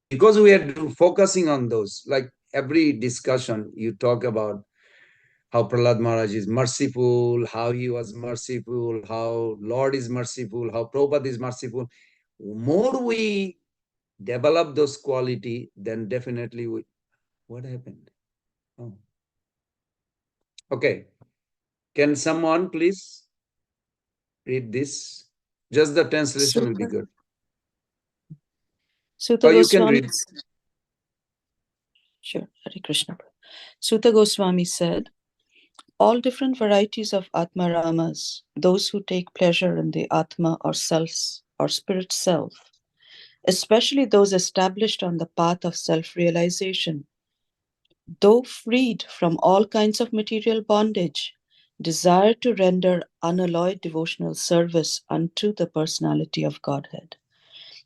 Speaker 10: Because we are focusing on those, like every discussion, you talk about how Prahlad Maharaj is merciful, how he was merciful, how Lord is merciful, how Prabhupada is merciful. More we develop those quality, then definitely we... What happened? Oh. Okay. Can someone please read this? Just the translation will be good.
Speaker 14: Sutta
Speaker 10: You can
Speaker 14: Goswami.
Speaker 10: read.
Speaker 14: Sure, Hare Krishna. Sutta Goswami said, all different varieties of Atma Ramas, those who take pleasure in the Atma or self or spirit self, especially those established on the path of self-realization, though freed from all kinds of material bondage, desire to render unalloyed devotional service unto the personality of Godhead.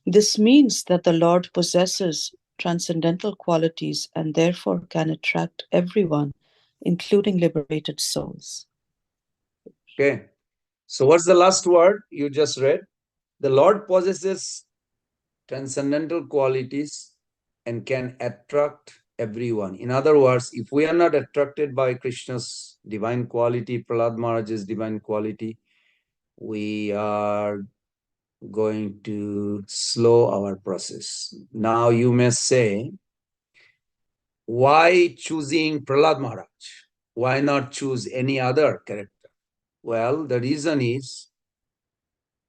Speaker 14: This means that the Lord possesses transcendental qualities and therefore can attract everyone, including liberated souls.
Speaker 10: Okay. So what's the last word you just read? The Lord possesses transcendental qualities and can attract everyone. In other words, if we are not attracted by Krishna's divine quality, Prahlad Maharaj's divine quality, we are going to slow our process. Now you may say, why choosing Prahlad Maharaj? Why not choose any other character? Well, the reason is,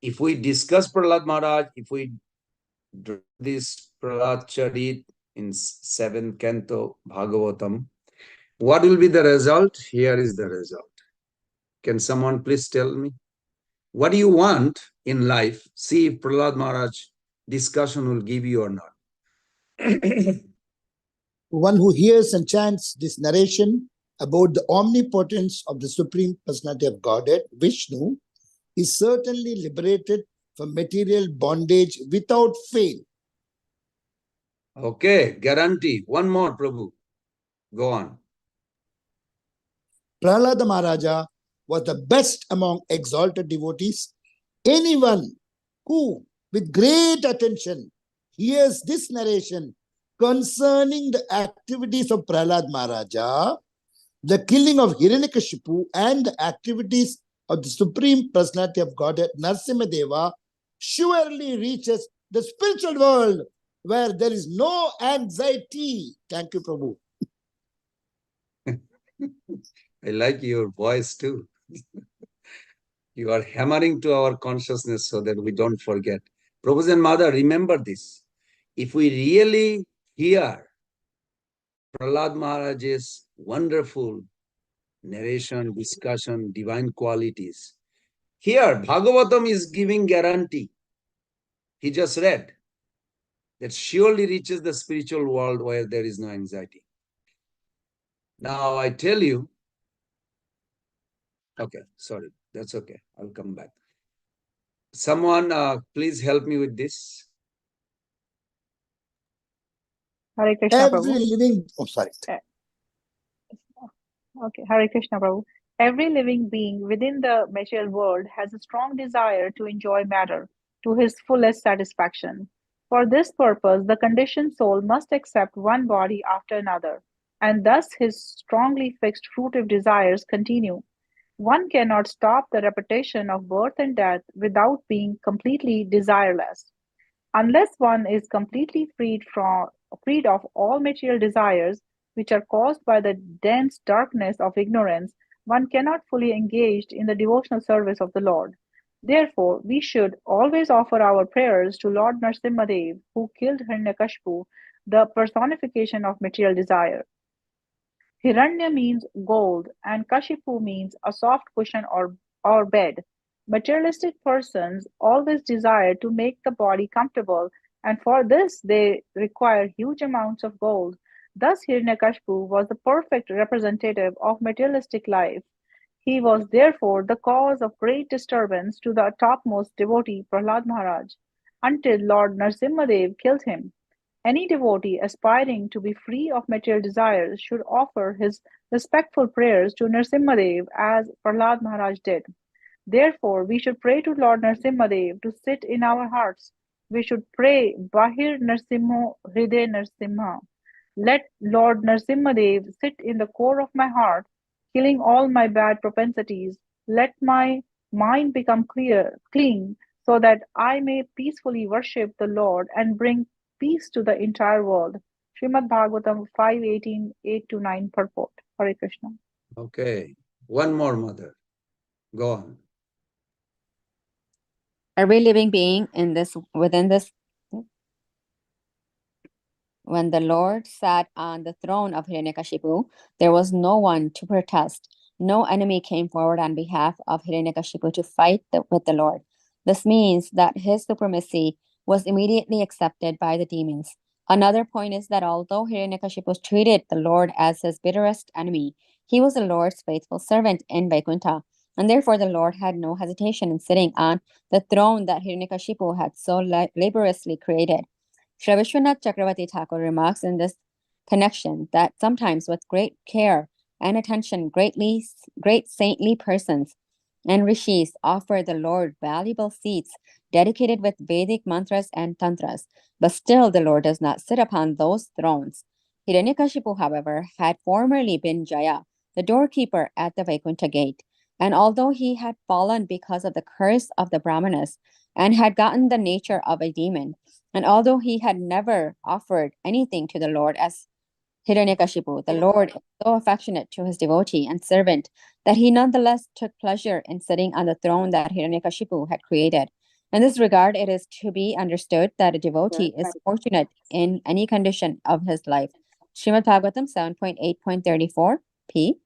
Speaker 10: if we discuss Prahlad Maharaj, if we draw this Prahlad Charit in 7th canto Bhagavatam, what will be the result? Here is the result. Can someone please tell me? What do you want in life? See if Prahlad Maharaj discussion will give you or not.
Speaker 11: One who hears and chants this narration about the omnipotence of the Supreme Personality of Godhead, Vishnu, is certainly liberated from material bondage without fail.
Speaker 10: Okay, guarantee. One more, Prabhu. Go on.
Speaker 11: Prahlada Maharaja was the best among exalted devotees. Anyone who, with great attention, hears this narration concerning the activities of Prahlad Maharaja, the killing of Hiranyakashipu, and the activities of the Supreme Personality of Godhead, Narasimhadeva, surely reaches the spiritual world where there is no anxiety. Thank you, Prabhu.
Speaker 10: I like your voice too. You are hammering to our consciousness so that we don't forget. Prabhu's and Mother, remember this. If we really hear Prahlad Maharaj's wonderful narration, discussion, divine qualities, here Bhagavatam is giving guarantee. He just read that surely reaches the spiritual world where there is no anxiety. Now I tell you, okay, sorry, that's okay. I'll come back. Someone, please help me with this.
Speaker 15: Hare Krishna,
Speaker 11: Every
Speaker 15: Prabhu.
Speaker 11: living, sorry.
Speaker 15: Okay, Hare Krishna, Prabhu. Every living being within the material world has a strong desire to enjoy matter to his fullest satisfaction. For this purpose, the conditioned soul must accept one body after another, and thus his strongly fixed fruitive desires continue. One cannot stop the repetition of birth and death without being completely desireless. Unless one is completely freed of all material desires, which are caused by the dense darkness of ignorance, one cannot fully engage in the devotional service of the Lord. Therefore, we should always offer our prayers to Lord Narasimhadev, who killed Hiranyakashipu, the personification of material desire. Hiranya means gold, and Kashipu means a soft cushion or bed. Materialistic persons always desire to make the body comfortable, and for this they require huge amounts of gold. Thus, Hiranyakashipu was the perfect representative of materialistic life. He was therefore the cause of great disturbance to the topmost devotee Prahlad Maharaj, until Lord Narasimhadev killed him. Any devotee aspiring to be free of material desires should offer his respectful prayers to Narasimhadev as Prahlad Maharaj did. Therefore, we should pray to Lord Narasimhadev to sit in our hearts. We should pray Bahir Narsimho Hriday Narsimha. Let Lord Narasimhadev sit in the core of my heart, killing all my bad propensities. Let my mind become clean, so that I may peacefully worship the Lord and bring peace to the entire world. Srimad Bhagavatam 5.18, 8-9 purport. Hare Krishna.
Speaker 10: Okay, one more, Mother. Go on.
Speaker 5: Every living being within this, when the Lord sat on the throne of Hiranyakashipu, there was no one to protest. No enemy came forward on behalf of Hiranyakashipu to fight with the Lord. This means that his supremacy was immediately accepted by the demons. Another point is that although Hiranyakashipu treated the Lord as his bitterest enemy, he was the Lord's faithful servant in Vaikuntha, and therefore the Lord had no hesitation in sitting on the throne that Hiranyakashipu had so laboriously created. Sri Vishwanath Chakravarti Thakur remarks in this connection that sometimes with great care and attention, great saintly persons and rishis offer the Lord valuable seats dedicated with Vedic mantras and tantras, but still the Lord does not sit upon those thrones. Hiranyakashipu, however, had formerly been Jaya, the doorkeeper at the Vaikuntha gate, and although he had fallen because of the curse of the Brahmanas and had gotten the nature of a demon, and although he had never offered anything to the Lord as Hiranyakashipu, the Lord is so affectionate to his devotee and servant that he nonetheless took pleasure in sitting on the throne that Hiranyakashipu had created. In this regard, it is to be understood that a devotee is fortunate in any condition of his life. Srimad Bhagavatam 7.4.34 p.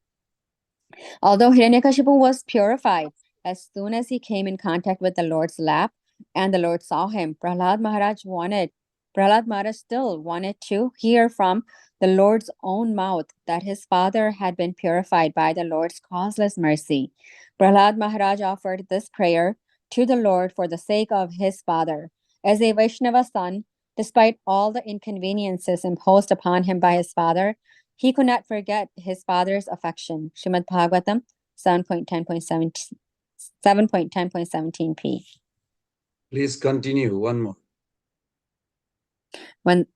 Speaker 5: Although Hiranyakashipu was purified as soon as he came in contact with the Lord's lap and the Lord saw him, Prahlad Maharaj still wanted to hear from the Lord's own mouth that his father had been purified by the Lord's causeless mercy. Prahlad Maharaj offered this prayer to the Lord for the sake of his father. As a Vaishnava son, despite all the inconveniences imposed upon him by his father, he could not forget his father's affection. Srimad Bhagavatam 7.10.17p.
Speaker 10: Please continue. One more.
Speaker 5: When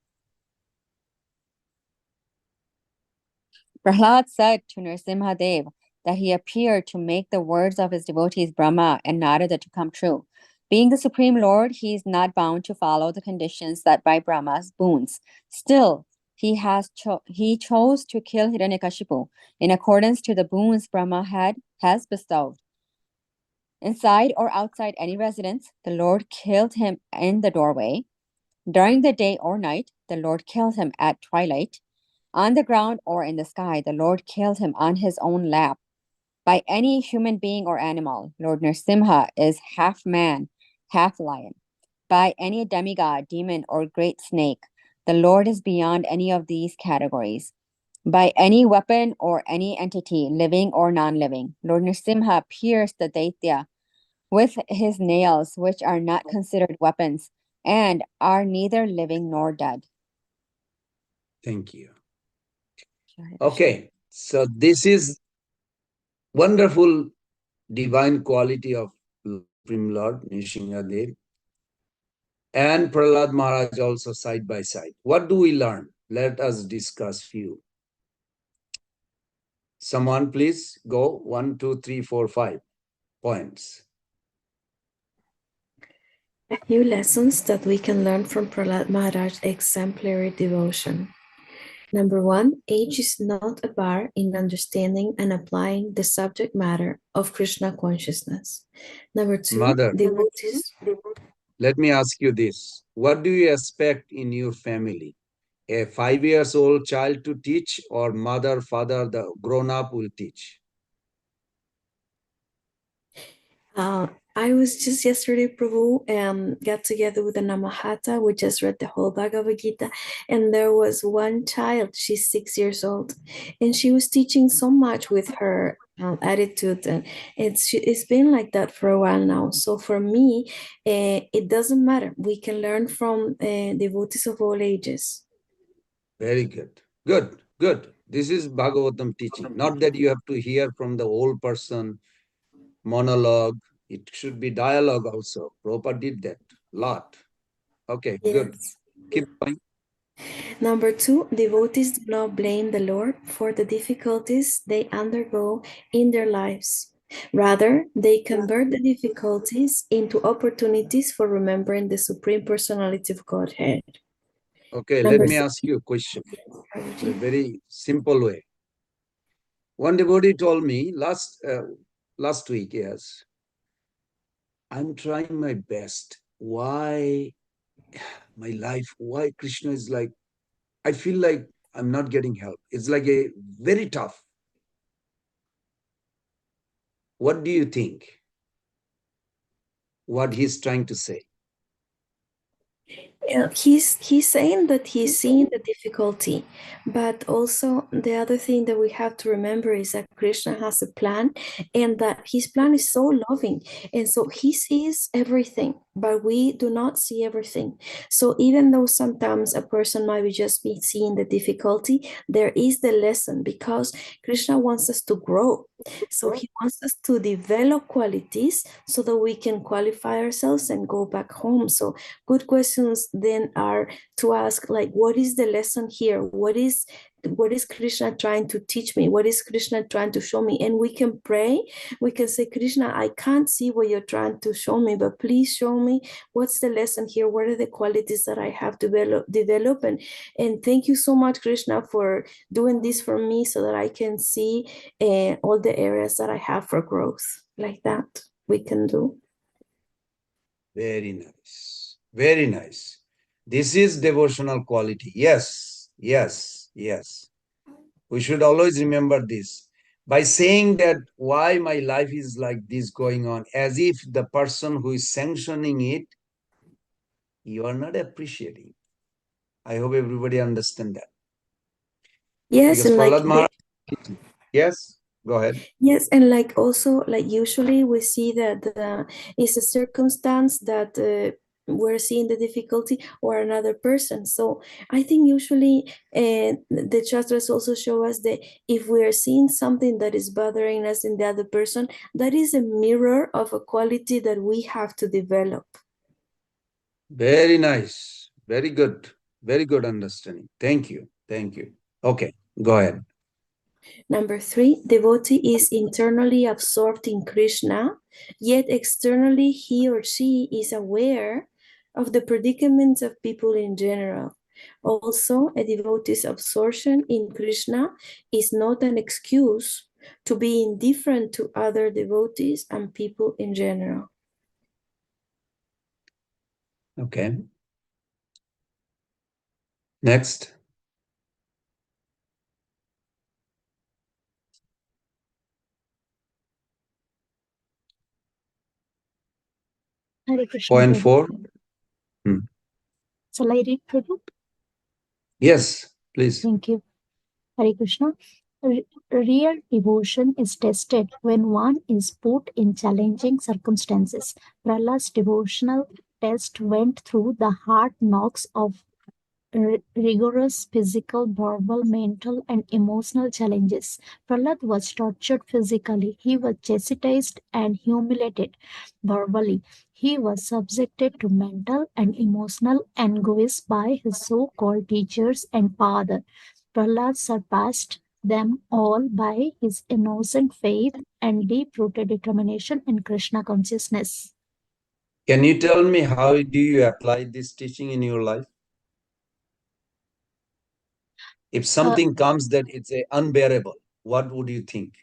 Speaker 5: Prahlad said to Nrsimhadev that he appeared to make the words of his devotees Brahma and Narada to come true. Being the Supreme Lord, he is not bound to follow the conditions set by Brahma's boons. Still, he chose to kill Hiranyakashipu in accordance to the boons Brahma has bestowed. Inside or outside any residence, the Lord killed him in the doorway. During the day or night, the Lord killed him at twilight. On the ground or in the sky, the Lord killed him on his own lap. By any human being or animal, Lord Nrsimha is half man, half lion. By any demigod, demon, or great snake, the Lord is beyond any of these categories. By any weapon or any entity, living or non-living, Lord Nrsimha pierced the Daitya with his nails, which are not considered weapons and are neither living nor dead.
Speaker 10: Thank you. Okay, so this is wonderful divine quality of Supreme Lord Nrsimhadev and Prahlad Maharaj also side by side. What do we learn? Let us discuss few. Someone please go 1, 2, 3, 4, 5 points.
Speaker 6: A few lessons that we can learn from Prahlad Maharaj's exemplary devotion. Number 1, age is not a bar in understanding and applying the subject matter of Krishna consciousness. Number 2,
Speaker 10: Mother,
Speaker 6: devotees.
Speaker 10: let me ask you this. What do you expect in your family? A 5 years old child to teach, or mother, father, the grown up will teach?
Speaker 6: I was just yesterday, Prabhu, got together with the Namahata. We just read the whole Bhagavad Gita, and there was one child, she's 6 years old, and she was teaching so much with her attitude, and it's been like that for a while now. So for me, it doesn't matter. We can learn from devotees of all ages.
Speaker 10: Very good. Good, good. This is Bhagavatam teaching. Not that you have to hear from the old person, monologue. It should be dialogue also. Prabhupada did that a lot. Okay, good.
Speaker 6: Yes.
Speaker 10: Keep going.
Speaker 6: Number 2, devotees do not blame the Lord for the difficulties they undergo in their lives. Rather, they convert the difficulties into opportunities for remembering the Supreme Personality of Godhead.
Speaker 10: Okay,
Speaker 6: Number
Speaker 10: let me ask you a question in a very simple way. One devotee told me last week, yes, I'm trying my best. Why my life? Why Krishna is like, I feel like I'm not getting help. It's like a very tough. What do you think? What he's trying to say?
Speaker 6: He's saying that he's seeing the difficulty, but also the other thing that we have to remember is that Krishna has a plan, and that his plan is so loving, and so he sees everything. but we do not see everything. So even though sometimes a person might just be seeing the difficulty, there is the lesson, because Krishna wants us to grow. So he wants us to develop qualities so that we can qualify ourselves and go back home. So good questions then are to ask, like, what is the lesson here? What is Krishna trying to teach me? What is Krishna trying to show me? And we can pray. We can say, Krishna, I can't see what you're trying to show me, but please show me what's the lesson here. What are the qualities that I have to develop? And thank you so much, Krishna, for doing this for me so that I can see all the areas that I have for growth. Like that, we can do.
Speaker 10: Very nice. Very nice. This is devotional quality. Yes, yes, yes. We should always remember this. By saying that why my life is like this going on, as if the person who is sanctioning it, you are not appreciating. I hope everybody understand that.
Speaker 6: Yes,
Speaker 10: Because
Speaker 6: and like
Speaker 10: Prahlad Maharaj, yes, go ahead.
Speaker 6: yes, and like also, like usually we see that it's a circumstance that we're seeing the difficulty, or another person. So I think usually the chakras also show us that if we are seeing something that is bothering us in the other person, that is a mirror of a quality that we have to develop.
Speaker 10: Very nice. Very good. Very good understanding. Thank you. Thank you. Okay, go ahead.
Speaker 6: Number 3, devotee is internally absorbed in Krishna, yet externally he or she is aware of the predicaments of people in general. Also, a devotee's absorption in Krishna is not an excuse to be indifferent to other devotees and people in general.
Speaker 10: Okay. Next.
Speaker 1: Hare Krishna.
Speaker 10: Point
Speaker 1: Prabhu.
Speaker 10: 4.
Speaker 1: Shall I read, Prabhu?
Speaker 10: Yes, please.
Speaker 1: Thank you. Hare Krishna. Real devotion is tested when one is put in challenging circumstances. Prahlad's devotional test went through the hard knocks of rigorous physical, verbal, mental, and emotional challenges. Prahlad was tortured physically. He was chastised and humiliated verbally. He was subjected to mental and emotional anguish by his so-called teachers and father. Prahlad surpassed them all by his innocent faith and deep-rooted determination in Krishna consciousness.
Speaker 10: Can you tell me how do you apply this teaching in your life? If something comes that it's unbearable, what would you think?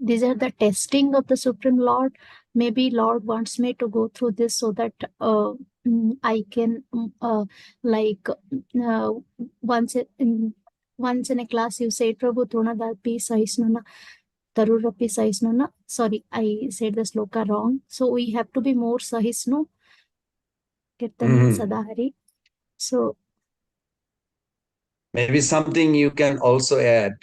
Speaker 1: These are the testing of the Supreme Lord. Maybe Lord wants me to go through this so that I can once in a class you say Prabhu Tronadapi Saisnuna Tarurapi Saisnuna. Sorry, I said the sloka wrong. So we have to be more Sahisnu. Kirtaniya Sadahari. So
Speaker 10: maybe something you can also add,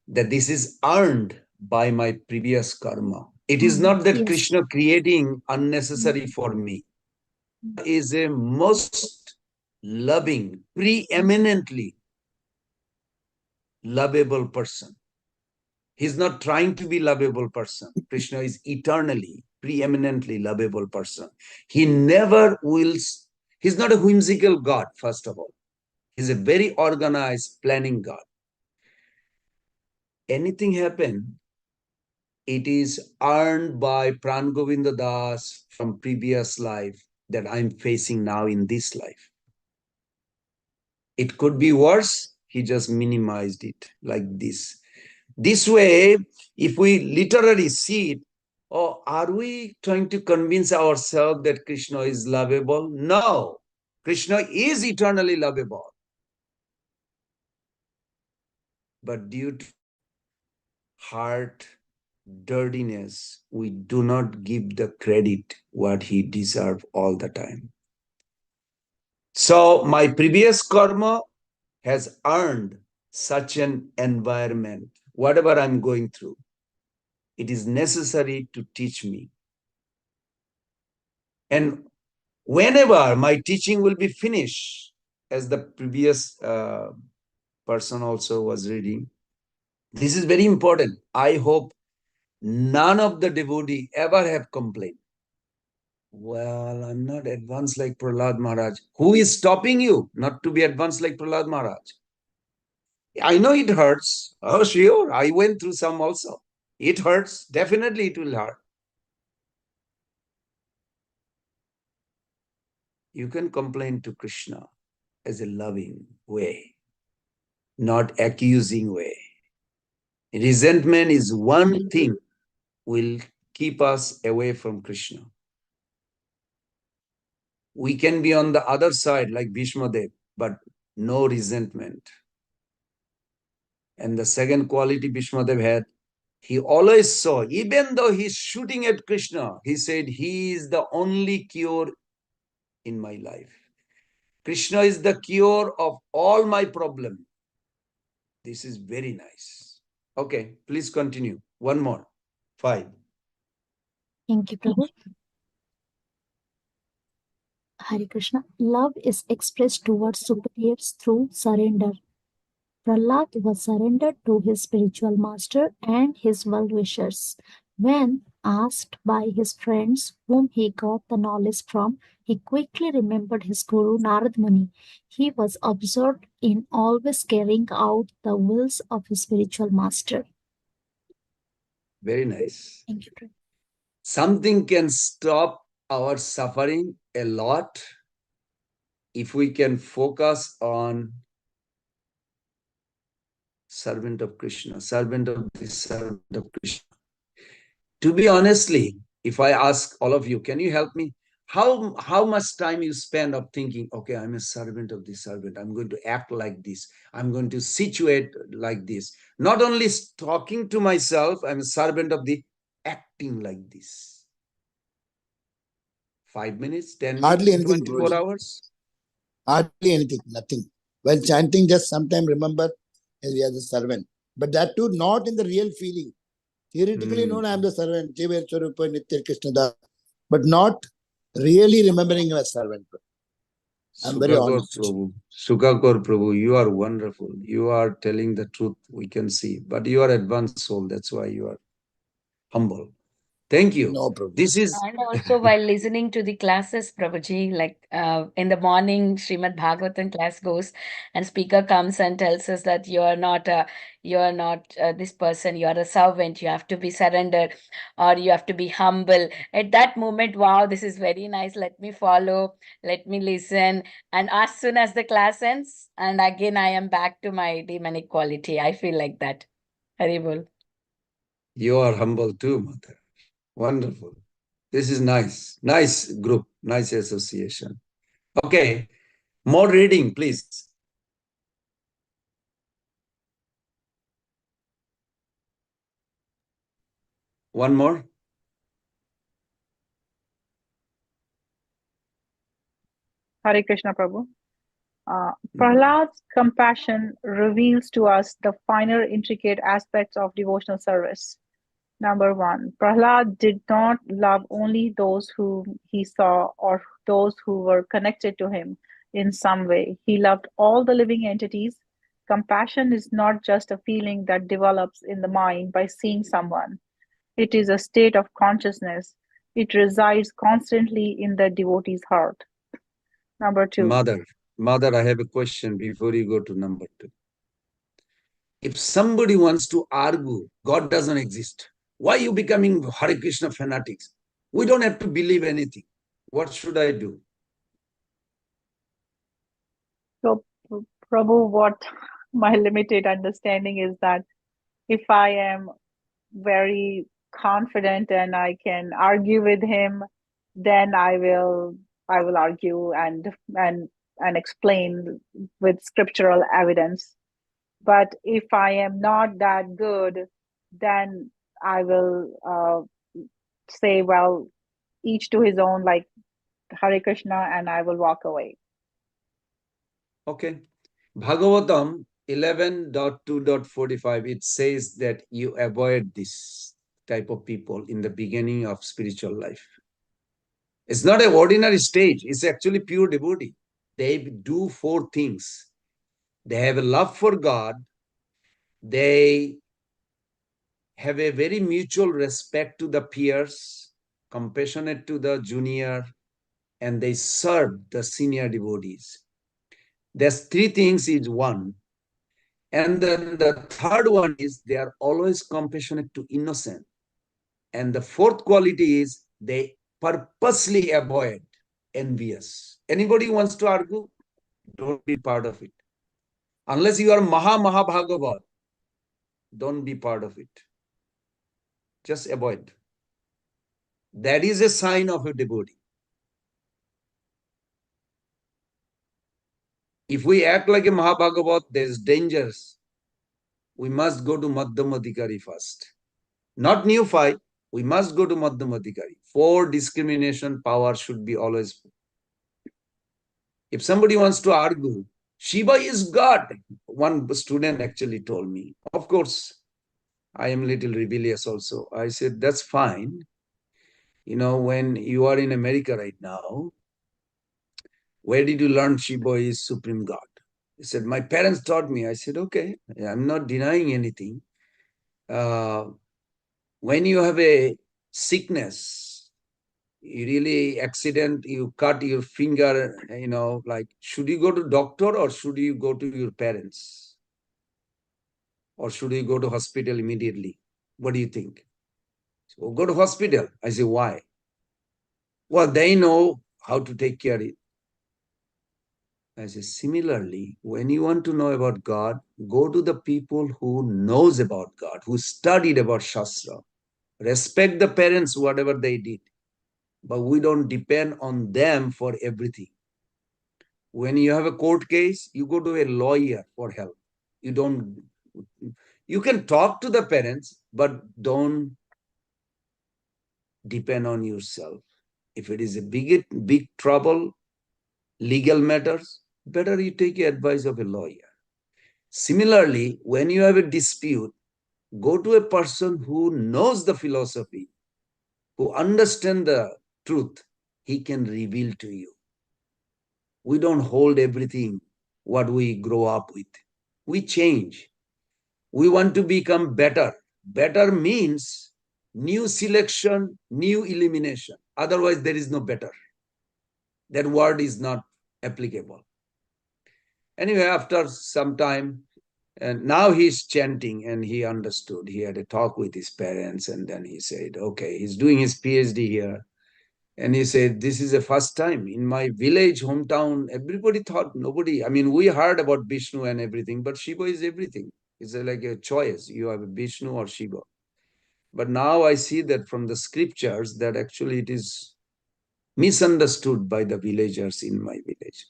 Speaker 10: that this is earned by my previous karma. It is not that
Speaker 1: yes.
Speaker 10: Krishna creating unnecessary for me. Is a most loving, preeminently lovable person. He's not trying to be lovable person. Krishna is eternally, preeminently lovable person. He never wills. He's not a whimsical God, first of all. He's a very organized, planning God. Anything happen, it is earned by Pran Govind Das from previous life that I'm facing now in this life. It could be worse. He just minimized it like this. This way, if we literally see it, oh, are we trying to convince ourselves that Krishna is lovable? No. Krishna is eternally lovable. But due to heart dirtiness, we do not give the credit what he deserves all the time. So my previous karma has earned such an environment. Whatever I'm going through, it is necessary to teach me. And whenever my teaching will be finished, as the previous person also was reading, this is very important. I hope none of the devotee ever have complained. Well, I'm not advanced like Prahlad Maharaj. Who is stopping you not to be advanced like Prahlad Maharaj? I know it hurts. Oh, sure. I went through some also. It hurts. Definitely it will hurt. You can complain to Krishna as a loving way, not accusing way. Resentment is one thing will keep us away from Krishna. We can be on the other side like Bhishma Dev, but no resentment. And the second quality Bhishma Dev had, he always saw, even though he's shooting at Krishna, he said, he is the only cure in my life. Krishna is the cure of all my problems. This is very nice. Okay, please continue. One more. 5.
Speaker 1: Thank you, Prabhu. Hare Krishna. Love is expressed towards superiors through surrender. Prahlad was surrendered to his spiritual master and his well-wishers. When asked by his friends whom he got the knowledge from, he quickly remembered his guru Narad Muni. He was absorbed in always carrying out the wills of his spiritual master.
Speaker 10: Very nice.
Speaker 1: Thank you, Prabhu.
Speaker 10: Something can stop our suffering a lot if we can focus on servant of Krishna, servant of this, servant of Krishna. To be honestly, if I ask all of you, can you help me? How much time you spend of thinking, okay, I'm a servant of this servant. I'm going to act like this. I'm going to situate like this. Not only talking to myself, I'm a servant of the acting like this. 5 minutes, 10
Speaker 11: Hardly
Speaker 10: minutes,
Speaker 11: anything,
Speaker 10: 24
Speaker 11: Guruji.
Speaker 10: hours?
Speaker 11: Hardly anything, nothing. While chanting, just sometime remember we are the servant. But that too, not in the real feeling. Theoretically, known, I am the servant, Jiver Charupa Nitya Krishna Das, but not really remembering him as servant. I'm very honest.
Speaker 10: Sukakor Prabhu, you are wonderful. You are telling the truth, we can see. But you are advanced soul, that's why you are humble. Thank you.
Speaker 11: No problem.
Speaker 10: This is
Speaker 4: And also while listening to the classes, Prabhuji, like in the morning, Srimad Bhagavatam class goes, and speaker comes and tells us that you're not this person, you are a servant, you have to be surrendered, or you have to be humble. At that moment, wow, this is very nice. Let me follow, let me listen. And as soon as the class ends, and again I am back to my demonic quality. I feel like that. Haribol.
Speaker 10: you are humble too, Mother. Wonderful. This is nice. Nice group, nice association. Okay, more reading, please. One more.
Speaker 15: Hare Krishna Prabhu. Prahlad's compassion reveals to us the finer, intricate aspects of devotional service. Number 1, Prahlad did not love only those whom he saw or those who were connected to him in some way. He loved all the living entities. Compassion is not just a feeling that develops in the mind by seeing someone. It is a state of consciousness. It resides constantly in the devotee's heart. Number 2.
Speaker 10: Mother, I have a question before you go to number 2. If somebody wants to argue God doesn't exist, why are you becoming Hare Krishna fanatics? We don't have to believe anything. What should I do?
Speaker 15: So, Prabhu, what my limited understanding is that if I am very confident and I can argue with him, then I will argue and explain with scriptural evidence. But if I am not that good, then I will say, well, each to his own, like Hare Krishna, and I will walk away.
Speaker 10: Okay. Bhagavatam 11.2.45, it says that you avoid this type of people in the beginning of spiritual life. It's not an ordinary stage. It's actually pure devotee. They do 4 things. They have a love for God. They have a very mutual respect to the peers, compassionate to the junior, and they serve the senior devotees. There's 3 things is one. And then the third one is they are always compassionate to innocent. And the fourth quality is they purposely avoid envious. Anybody wants to argue? Don't be part of it. Unless you are Maha Bhagavat, don't be part of it. Just avoid. That is a sign of a devotee. If we act like a Mahabhagavat, there's dangers. We must go to Madhyamadikari first. Not new fight. We must go to Madhyamadikari. For discrimination, power should be always. If somebody wants to argue, Shiva is God. One student actually told me. Of course, I am a little rebellious also. I said, that's fine. You know, when you are in America right now, where did you learn Shiva is Supreme God? He said, my parents taught me. I said, okay, I'm not denying anything. When you have a sickness, you really accident, you cut your finger, you know, like, should you go to doctor or should you go to your parents? Or should you go to hospital immediately? What do you think? So go to hospital. I say, why? Well, they know how to take care of it. I say, similarly, when you want to know about God, go to the people who knows about God, who studied about Shastra. Respect the parents, whatever they did. But we don't depend on them for everything. When you have a court case, you go to a lawyer for help. You can talk to the parents, but don't depend on yourself. If it is a big trouble, legal matters, better you take advice of a lawyer. Similarly, when you have a dispute, go to a person who knows the philosophy, who understands the truth. He can reveal to you. We don't hold everything what we grow up with. We change. We want to become better. Better means new selection, new elimination. Otherwise, there is no better. That word is not applicable. Anyway, after some time, and now he's chanting and he understood. He had a talk with his parents and then he said, okay, he's doing his PhD here. And he said, this is the first time in my village, hometown, everybody thought nobody, I mean, we heard about Vishnu and everything, but Shiva is everything. It's like a choice. You have a Vishnu or Shiva. But now I see that from the scriptures that actually it is misunderstood by the villagers in my village.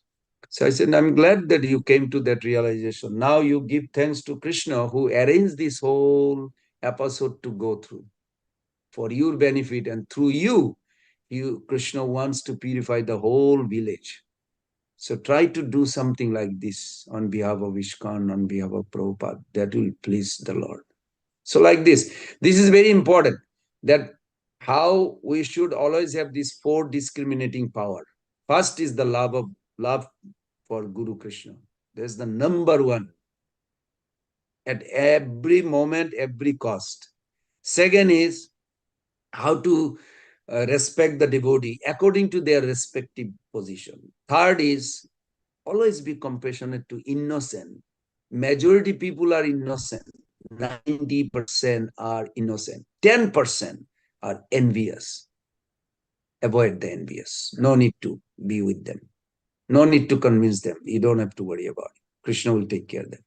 Speaker 10: So I said, I'm glad that you came to that realization. Now you give thanks to Krishna who arranged this whole episode to go through for your benefit. And through you, Krishna wants to purify the whole village. So try to do something like this on behalf of ISKCON, on behalf of Prabhupada. That will please the Lord. So like this is very important, that how we should always have these 4 discriminating power. First is the love for Guru Krishna. That's the number 1. At every moment, every cost. Second is how to respect the devotee according to their respective position. Third is always be compassionate to innocent. Majority people are innocent. 90% are innocent. 10% are envious. Avoid the envious. No need to be with them. No need to convince them. You don't have to worry about it. Krishna will take care of them.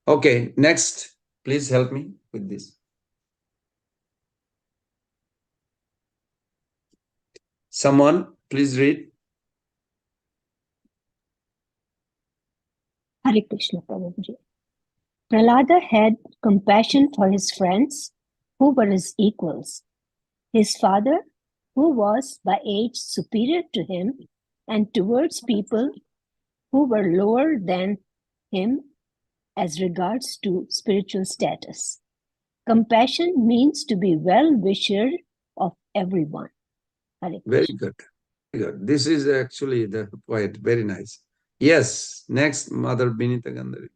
Speaker 10: Okay, next. Please help me with this. Someone, please read.
Speaker 9: Hare Krishna, Prabhuji. Prahlada had compassion for his friends who were his equals. His father, who was by age superior to him, and towards people who were lower than him as regards to spiritual status. Compassion means to be well-wisher of everyone. Hare
Speaker 10: Very
Speaker 9: Krishna.
Speaker 10: good. Very good. This is actually the poet. Very nice. Yes. Next, Mother Binita Gandhari.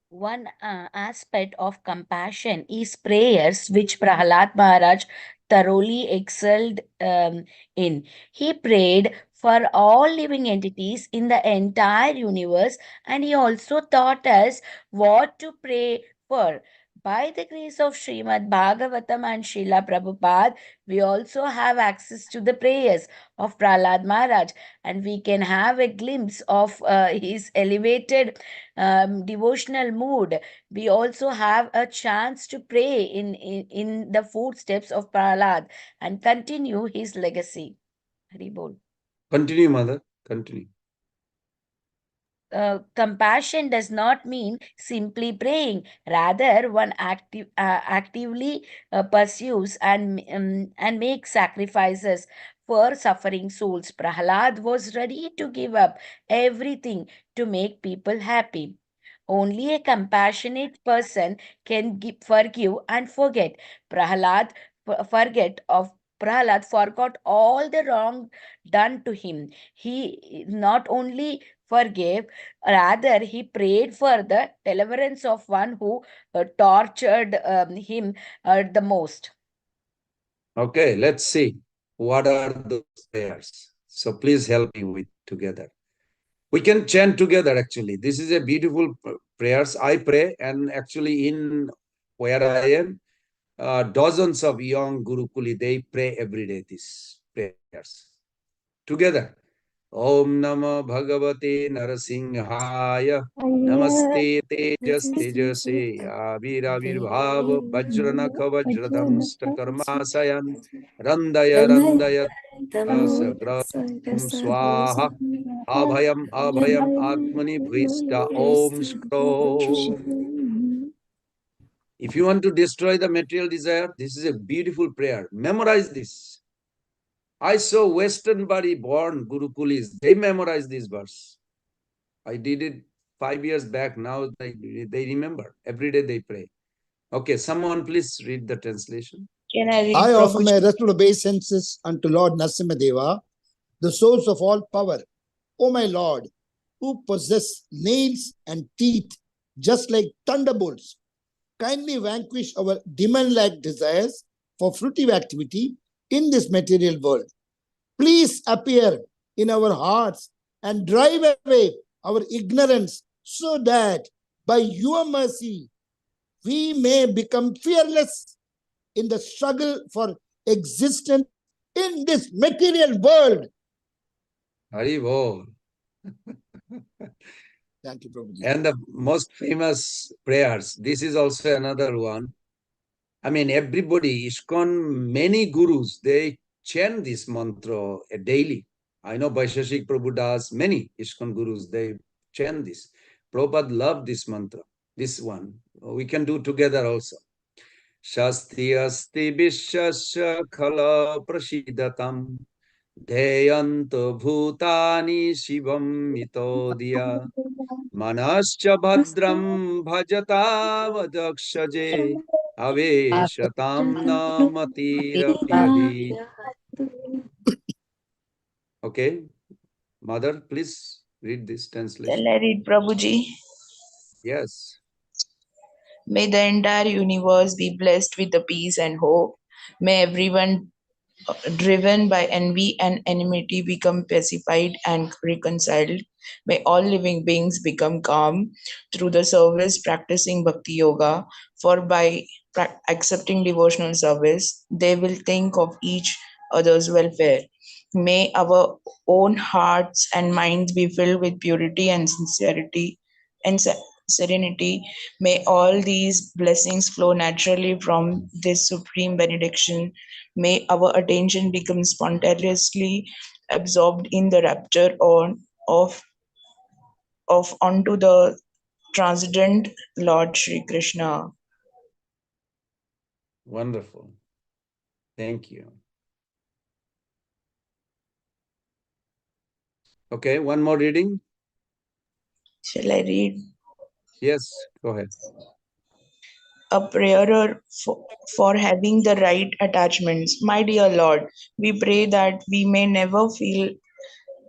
Speaker 4: One aspect of compassion is prayers, which Prahalad Maharaj thoroughly excelled in. He prayed for all living entities in the entire universe, and he also taught us what to pray for. By the grace of Srimad Bhagavatam and Srila Prabhupada, we also have access to the prayers of Prahlad Maharaj, and we can have a glimpse of his elevated devotional mood. We also have a chance to pray in the footsteps of Prahlad and continue his legacy. Hari Bol.
Speaker 10: Continue, Mother. Continue.
Speaker 4: Compassion does not mean simply praying. Rather, one actively pursues and makes sacrifices for suffering souls. Prahlad was ready to give up everything to make people happy. Only a compassionate person can forgive and forget. Prahlad Prahlad forgot all the wrong done to him. He not only forgave, rather he prayed for the deliverance of one who tortured him the most.
Speaker 10: Okay, let's see. What are those prayers? So please help me with together. We can chant together actually. This is a beautiful prayers. I pray, and actually in where I am, dozens of young Gurukuli, they pray every day these prayers. Together. Om Namah Bhagavate Narasimhaya. Namaste Tejas Tejase Aviravir Bhava Vajranakha Vajradham Karmasayan Randaya Randaya Sagram Swaha Abhayam Abhayam Atmani Bhista Om Skrom. If you want to destroy the material desire, this is a beautiful prayer. Memorize this. I saw Western body born Gurukulis. They memorize this verse. I did it 5 years back. Now they remember. Every day they pray. Okay, someone please read the translation.
Speaker 12: Can I read?
Speaker 11: I offer my restful obeisances unto Lord Narasimhadeva, the source of all power. O my Lord, who possess nails and teeth just like thunderbolts, kindly vanquish our demon-like desires for fruitive activity in this material world. Please appear in our hearts and drive away our ignorance so that by your mercy we may become fearless in the struggle for existence in this material world.
Speaker 10: Hari Bol.
Speaker 11: Thank you, Prabhuji.
Speaker 10: And the most famous prayers. This is also another one. I mean, everybody, ISKCON, many gurus, they chant this mantra daily. I know Vaisheshik Prabhu does, many ISKCON gurus, they chant this. Prabhupada loved this mantra, this one. We can do together also. Shasti asti vishasya khala prasidatam Deyanto bhutani shivam mitodiya Manascha bhadram bhajata vadakshaje Aveshatam namatirapiyahi. Okay, Mother, please read this translation.
Speaker 12: Shall I read, Prabhuji?
Speaker 10: Yes.
Speaker 12: May the entire universe be blessed with the peace and hope. May everyone driven by envy and enmity become pacified and reconciled. May all living beings become calm through the service practicing bhakti yoga, for by accepting devotional service, they will think of each other's welfare. May our own hearts and minds be filled with purity and sincerity and serenity. May all these blessings flow naturally from this supreme benediction. May our attention become spontaneously absorbed in the rapture of onto the transcendent Lord Sri Krishna.
Speaker 10: Wonderful. Thank you. Okay, one more reading.
Speaker 12: Shall I read?
Speaker 10: Yes, go ahead.
Speaker 12: a prayer for having the right attachments. My dear Lord, we pray that we may never feel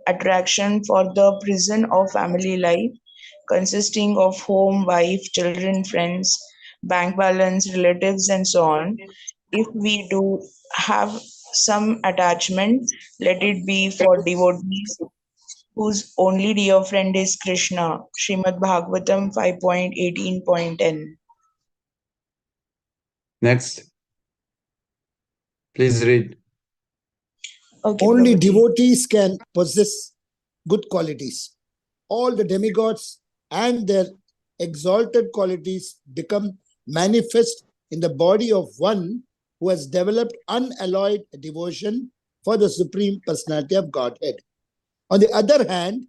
Speaker 12: attraction for the prison of family life, consisting of home, wife, children, friends, bank balance, relatives, and so on. If we do have some attachment, let it be for devotees whose only dear friend is Krishna. Srimad Bhagavatam 5.18.10.
Speaker 10: Next, please read.
Speaker 12: Okay,
Speaker 11: Only
Speaker 12: Prabhuji.
Speaker 11: devotees can possess good qualities. All the demigods and their exalted qualities become manifest in the body of one who has developed unalloyed devotion for the Supreme Personality of Godhead. On the other hand,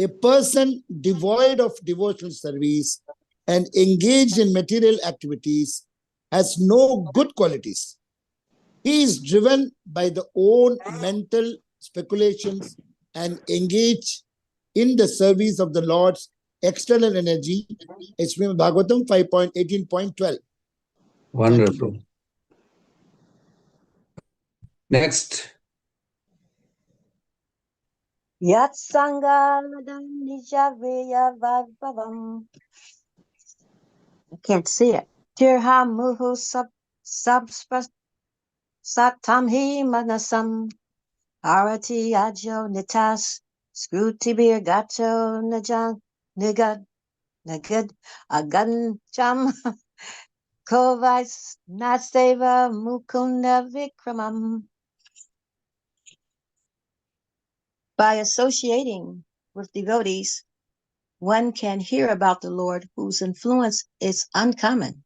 Speaker 11: a person devoid of devotional service and engaged in material activities has no good qualities. He is driven by the own mental speculations and engaged in the service of the Lord's external energy. It's Srimad Bhagavatam 5.18.12.
Speaker 10: Wonderful. Next.
Speaker 16: Yat Sangaladam Nijaveya Vaibhavam. I can't see it. Tirha Muhu Satam Hi Manasam Arati Ajo Nitas Scrutibir Gato Najan Nigad Agancham Kovais Nasteva Mukunda Vikramam. By associating with devotees, one can hear about the Lord whose influence is uncommon.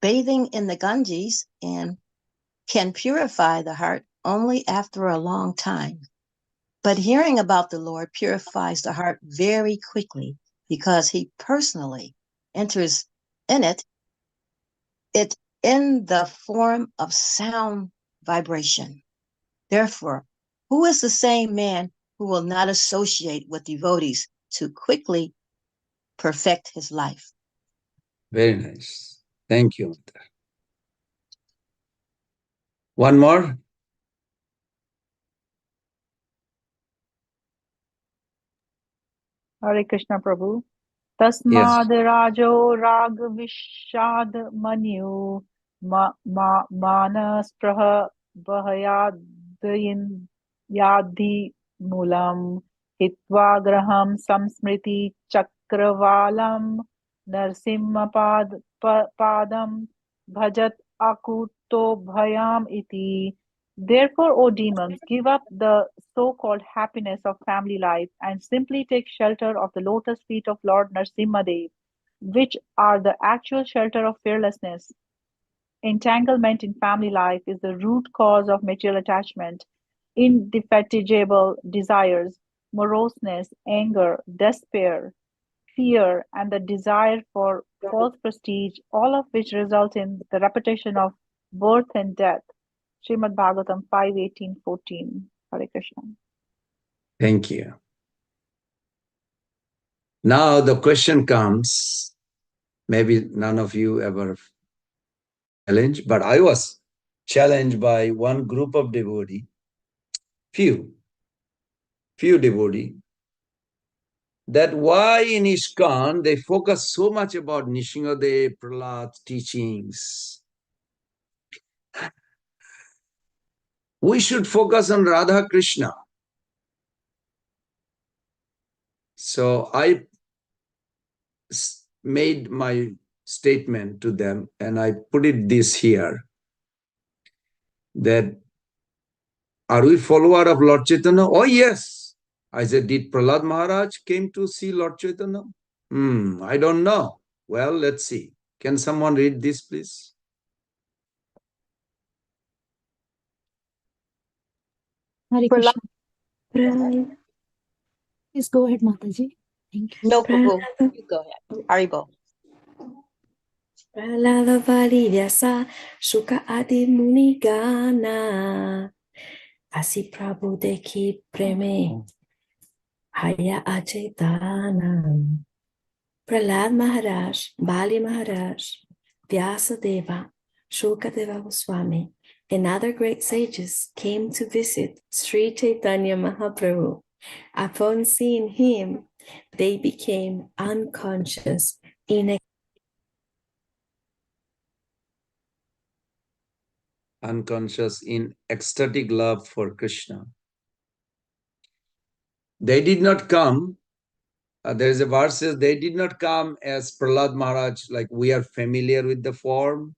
Speaker 16: Bathing in the Ganges and can purify the heart only after a long time. But hearing about the Lord purifies the heart very quickly because he personally enters in it in the form of sound vibration. Therefore, who is the same man who will not associate with devotees to quickly perfect his life?
Speaker 10: Very nice. Thank you. One more.
Speaker 15: Hare Krishna Prabhu.
Speaker 10: Yes.
Speaker 15: Tasmad Rajo Rag Vishad Manu Manas Praha Bahayadayin Yadhi Mulam Hitva Graham Samsmriti Chakravalam Narsimha Padam Bhajat Akuto Bhayam Iti. Therefore, O demons, give up the so-called happiness of family life and simply take shelter of the lotus feet of Lord Narsimhadev, which are the actual shelter of fearlessness. Entanglement in family life is the root cause of material attachment, indefatigable desires, moroseness, anger, despair, fear, and the desire for false prestige, all of which result in the repetition of birth and death. Srimad Bhagavatam 5.18.14. Hare Krishna.
Speaker 10: Thank you. Now the question comes, maybe none of you ever challenged, but I was challenged by one group of devotee, few devotee, that why in ISKCON they focus so much about Nishingadev, Prahlad's teachings. We should focus on Radha Krishna. So I made my statement to them and I put it this here, that are we follower of Lord Chaitanya? Oh yes. I said, did Prahlad Maharaj came to see Lord Chaitanya? I don't know. Well, let's see. Can someone read this, please?
Speaker 1: Hare Krishna. Please go ahead, Mataji. Thank you.
Speaker 16: No, Prabhu. You go ahead. Haribo.
Speaker 6: Prahlada Varidyasa Shuka Adi Munigana Asi Prabhu Deki Preme Haya Achetana. Prahlad Maharaj, Bali Maharaj, Vyasadeva, Shukadeva Goswami, and other great sages came to visit Sri Chaitanya Mahaprabhu. Upon seeing him, they became unconscious in
Speaker 10: ecstatic love for Krishna. They did not come, there is a verse says, they did not come as Prahlad Maharaj, like we are familiar with the form,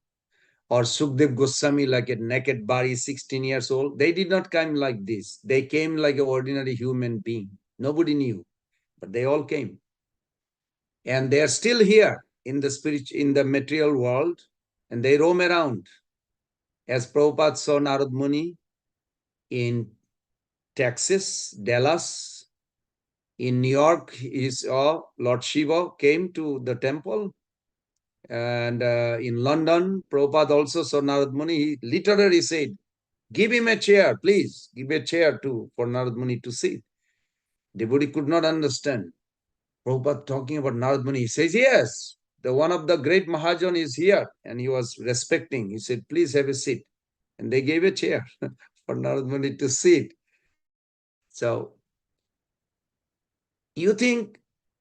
Speaker 10: or Sukdev Goswami, like a naked body, 16 years old. They did not come like this. They came like an ordinary human being. Nobody knew, but they all came. And they are still here in the material world, and they roam around. As Prabhupada saw Narad Muni in Texas, Dallas, in New York, he saw Lord Shiva came to the temple. And in London, Prabhupada also saw Narad Muni. He literally said, give him a chair, please. Give a chair for Narad Muni to sit. Devotee could not understand. Prabhupada talking about Narad Muni. He says, yes, one of the great Mahajan is here. And he was respecting. He said, please have a seat. And they gave a chair for Narad Muni to sit. So, you think,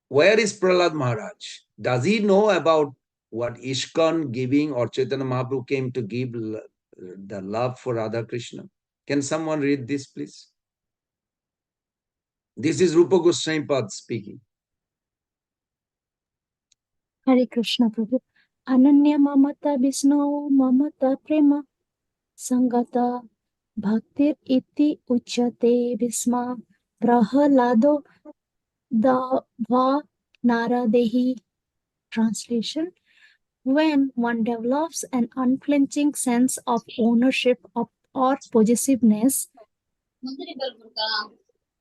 Speaker 10: where is Prahlad Maharaj? Does he know about what ISKCON giving or Chaitanya Mahaprabhu came to give the love for Radha Krishna? Can someone read this, please? This is Rupa Goswami Pad speaking.
Speaker 1: Hare Krishna Prabhu. Ananya mamata Vishnu mamata prema sangata bhaktir iti uchate Bhisma prahalado dava naradehi. Translation: when one develops an unflinching sense of ownership or possessiveness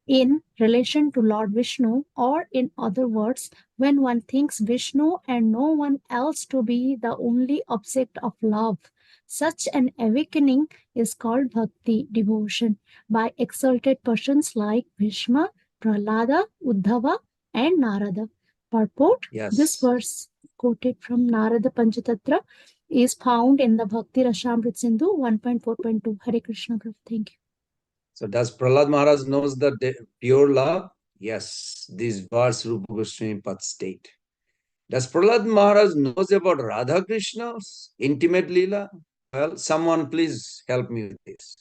Speaker 1: in relation to Lord Vishnu, or in other words, when one thinks Vishnu and no one else to be the only object of love, such an awakening is called bhakti, devotion, by exalted persons like Bhishma, Prahlada, Uddhava, and Narada. Purport:
Speaker 10: Yes.
Speaker 1: This verse, quoted from Narada Panchatattva, is found in the Bhakti Rasamrit Sindhu 1.4.2. Hare Krishna Prabhu. Thank you.
Speaker 10: So does Prahlad Maharaj knows the pure love? Yes, this verse Rupa Goswami Pad state. Does Prahlad Maharaj knows about Radha Krishna's intimate Leela? Well, someone please help me with this.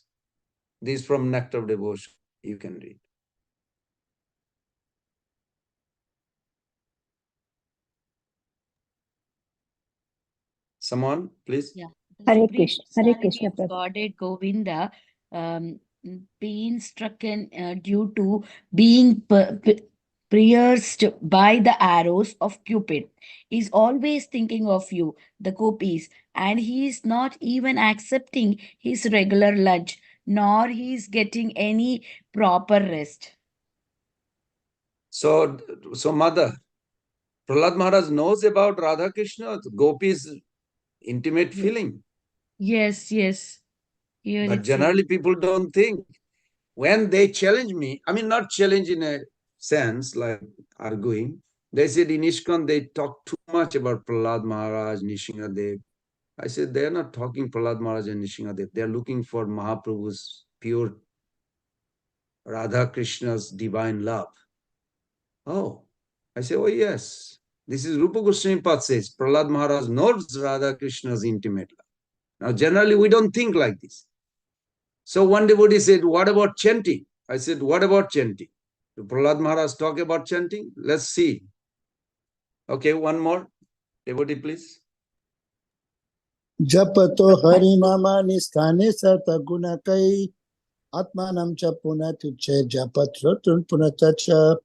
Speaker 10: This is from Nectar of Devotion. You can read. Someone, please.
Speaker 4: Yeah.
Speaker 9: Hare
Speaker 4: Supreme
Speaker 9: Krishna, Hare
Speaker 4: Personality
Speaker 9: Krishna,
Speaker 4: of
Speaker 9: Prabhu.
Speaker 4: Godhead Govinda, being stricken due to being pierced by the arrows of Cupid, is always thinking of you, the gopis, and he is not even accepting his regular lunch, nor he is getting any proper rest.
Speaker 10: So Mother, Prahlad Maharaj knows about Radha Krishna, Gopi's intimate feeling.
Speaker 4: Yes, yes. Here
Speaker 10: But
Speaker 4: it says.
Speaker 10: generally people don't think. When they challenge me, I mean, not challenge in a sense like arguing, they said in ISKCON they talk too much about Prahlad Maharaj, Nishingadev. I said, they're not talking Prahlad Maharaj and Nishingadev. They're looking for Mahaprabhu's pure Radha Krishna's divine love. Oh, I say, oh yes. This is Rupa Goswami Pad says, Prahlad Maharaj knows Radha Krishna's intimate love. Now, generally, we don't think like this. So one devotee said, what about chanting? I said, what about chanting? Do Prahlad Maharaj talk about chanting? Let's see. Okay, one more. Devotee, please.
Speaker 11: Japato harinamani sthane sata gunakai atmanam cha punatuche japatratun punatacha.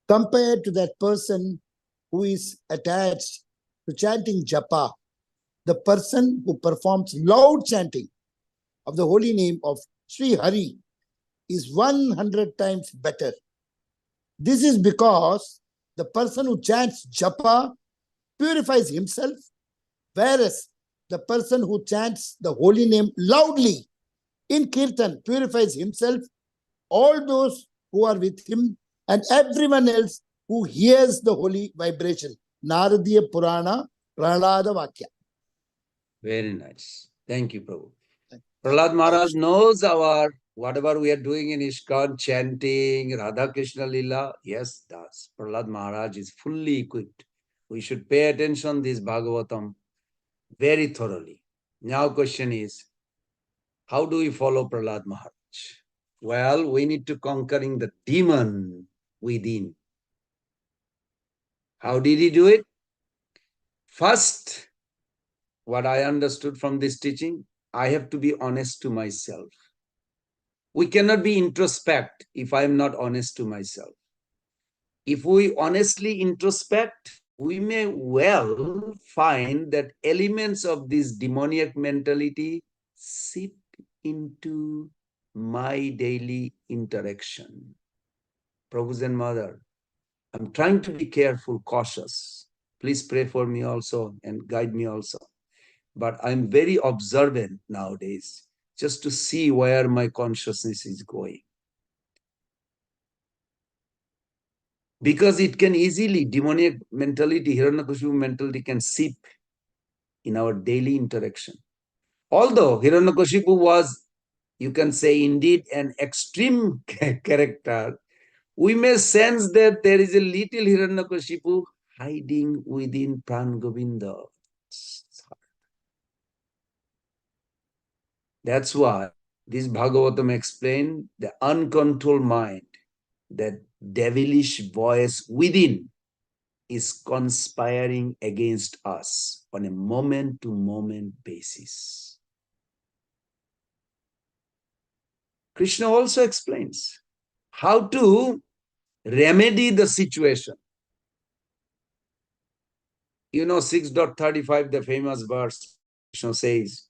Speaker 11: Compared to that person who is attached to chanting japa, the person who performs loud chanting of the holy name of Sri Hari is 100 times better. This is because the person who chants japa purifies himself, whereas the person who chants the holy name loudly in kirtan purifies himself, all those who are with him, and everyone else who hears the holy vibration. Naradiya Purana Prahlada Vakya.
Speaker 10: Very nice. Thank you, Prabhu. Prahlad Maharaj knows our whatever we are doing in ISKCON, chanting, Radha Krishna Lila. Yes, does. Prahlad Maharaj is fully equipped. We should pay attention this Bhagavatam very thoroughly. Now question is, how do we follow Prahlad Maharaj? Well, we need to conquering the demon within. How did he do it? First, what I understood from this teaching, I have to be honest to myself. We cannot be introspect if I am not honest to myself. If we honestly introspect, we may well find that elements of this demoniac mentality seep into my daily interaction. Prabhu's and Mother, I'm trying to be careful, cautious. Please pray for me also and guide me also. But I'm very observant nowadays just to see where my consciousness is going. Because it can easily, demoniac mentality, Hiranyakashipu mentality can seep in our daily interaction. Although Hiranyakashipu was, you can say, indeed an extreme character, we may sense that there is a little Hiranyakashipu hiding within Pran Govinda. That's why this Bhagavatam explained the uncontrolled mind, that devilish voice within is conspiring against us on a moment-to-moment basis. Krishna also explains how to remedy the situation. You know, 6.35, the famous verse, Krishna says,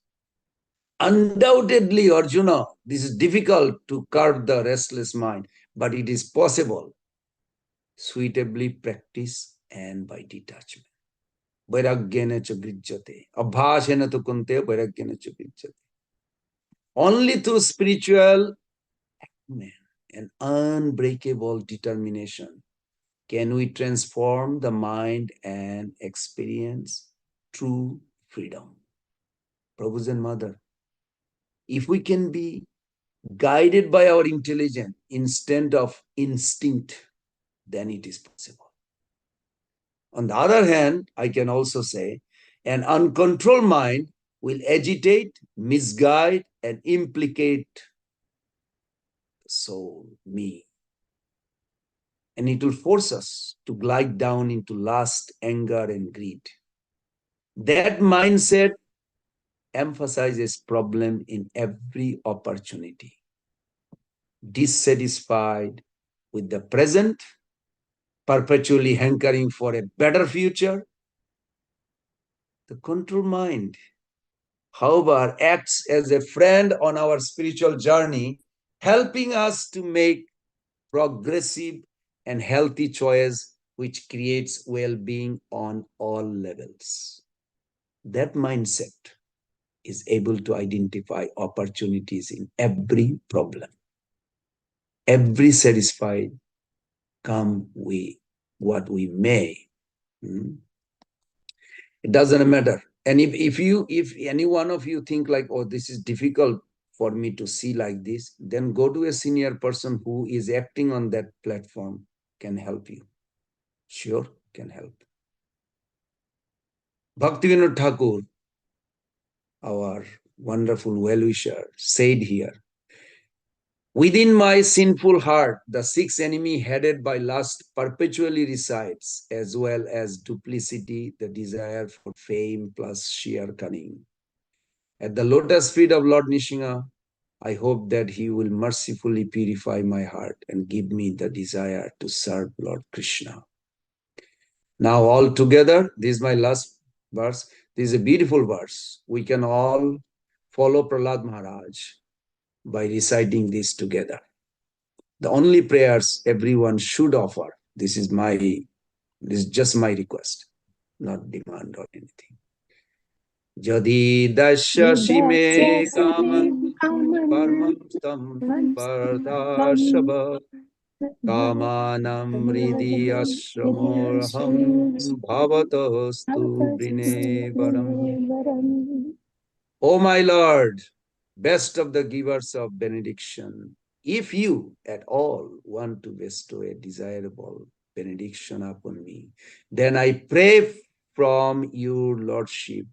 Speaker 10: undoubtedly, Arjuna, this is difficult to curb the restless mind, but it is possible, suitably practiced and by detachment. Vairagyena cha grijyate. Abhashena tu kunte vairagyena cha grijyate. Only through spiritual and unbreakable determination can we transform the mind and experience true freedom. Prabhu's and Mother, if we can be guided by our intelligence instead of instinct, then it is possible. On the other hand, I can also say an uncontrolled mind will agitate, misguide, and implicate the soul, me. And it will force us to glide down into lust, anger, and greed. That mindset emphasizes problem in every opportunity. Dissatisfied with the present, perpetually hankering for a better future. The control mind, however, acts as a friend on our spiritual journey, helping us to make progressive and healthy choice which creates well-being on all levels. That mindset is able to identify opportunities in every problem. Every satisfied, come we what we may. It doesn't matter. And if any one of you think like, oh, this is difficult for me to see like this, then go to a senior person who is acting on that platform, can help you. Sure, can help. Bhaktivinoda Thakur, our wonderful well-wisher, said here, within my sinful heart, the sixth enemy headed by lust perpetually resides, as well as duplicity, the desire for fame plus sheer cunning. At the lotus feet of Lord Nrsimha, I hope that he will mercifully purify my heart and give me the desire to serve Lord Krishna. Now all together, this is my last verse. This is a beautiful verse. We can all follow Prahlad Maharaj by reciting this together. The only prayers everyone should offer, this is just my request, not demand or anything. Jadi dasyashi me kaman parmastam pardashava kamanam ridi ashramorham bhavatostu brine varam. O my Lord, best of the givers of benediction, if you at all want to bestow a desirable benediction upon me, then I pray from your Lordship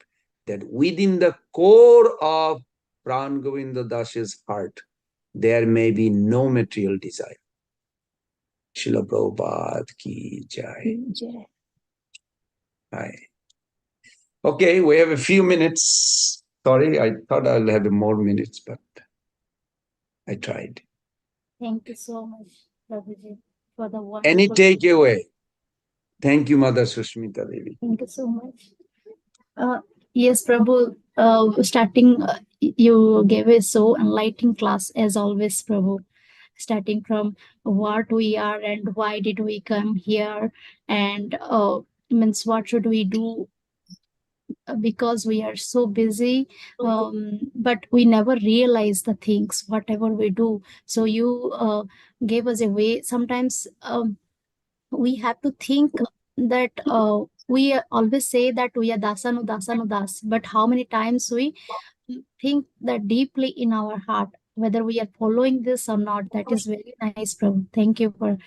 Speaker 10: that within the core of Pran Govind Das's heart, there may be no material desire. Srila Prabhupada ki jai. Hi. Okay, we have a few minutes. Sorry, I thought I'll have more minutes, but I tried.
Speaker 1: Thank you so much, Prabhuji, for the
Speaker 10: Any
Speaker 1: wonderful.
Speaker 10: takeaway? Thank you, Mother Sushmita Devi.
Speaker 1: Thank you so much. Yes, Prabhu, starting, you gave a so enlightening class as always, Prabhu. Starting from what we are and why did we come here, and means what should we do because we are so busy, but we never realize the things whatever we do. So you gave us a way. Sometimes we have to think that we always say that we are dasanu dasanu das, but how many times we think that deeply in our heart whether we are following this or not. That is very nice, Prabhu. Thank you for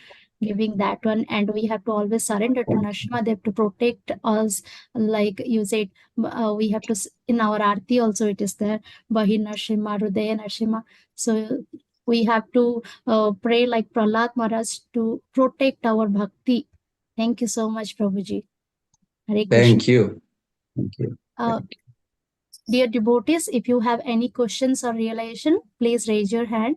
Speaker 1: giving that one. And we have to always surrender to Nashima Dev to protect us. Like you said, we have to, in our Aarti also it is there, Bahi Nashima, Rudaya Nashima. So we have to pray like Prahlad Maharaj to protect our bhakti. Thank you so much, Prabhuji. Hare Krishna.
Speaker 10: Thank you. Thank you.
Speaker 1: Dear devotees, if you have any questions or realization, please raise your hand.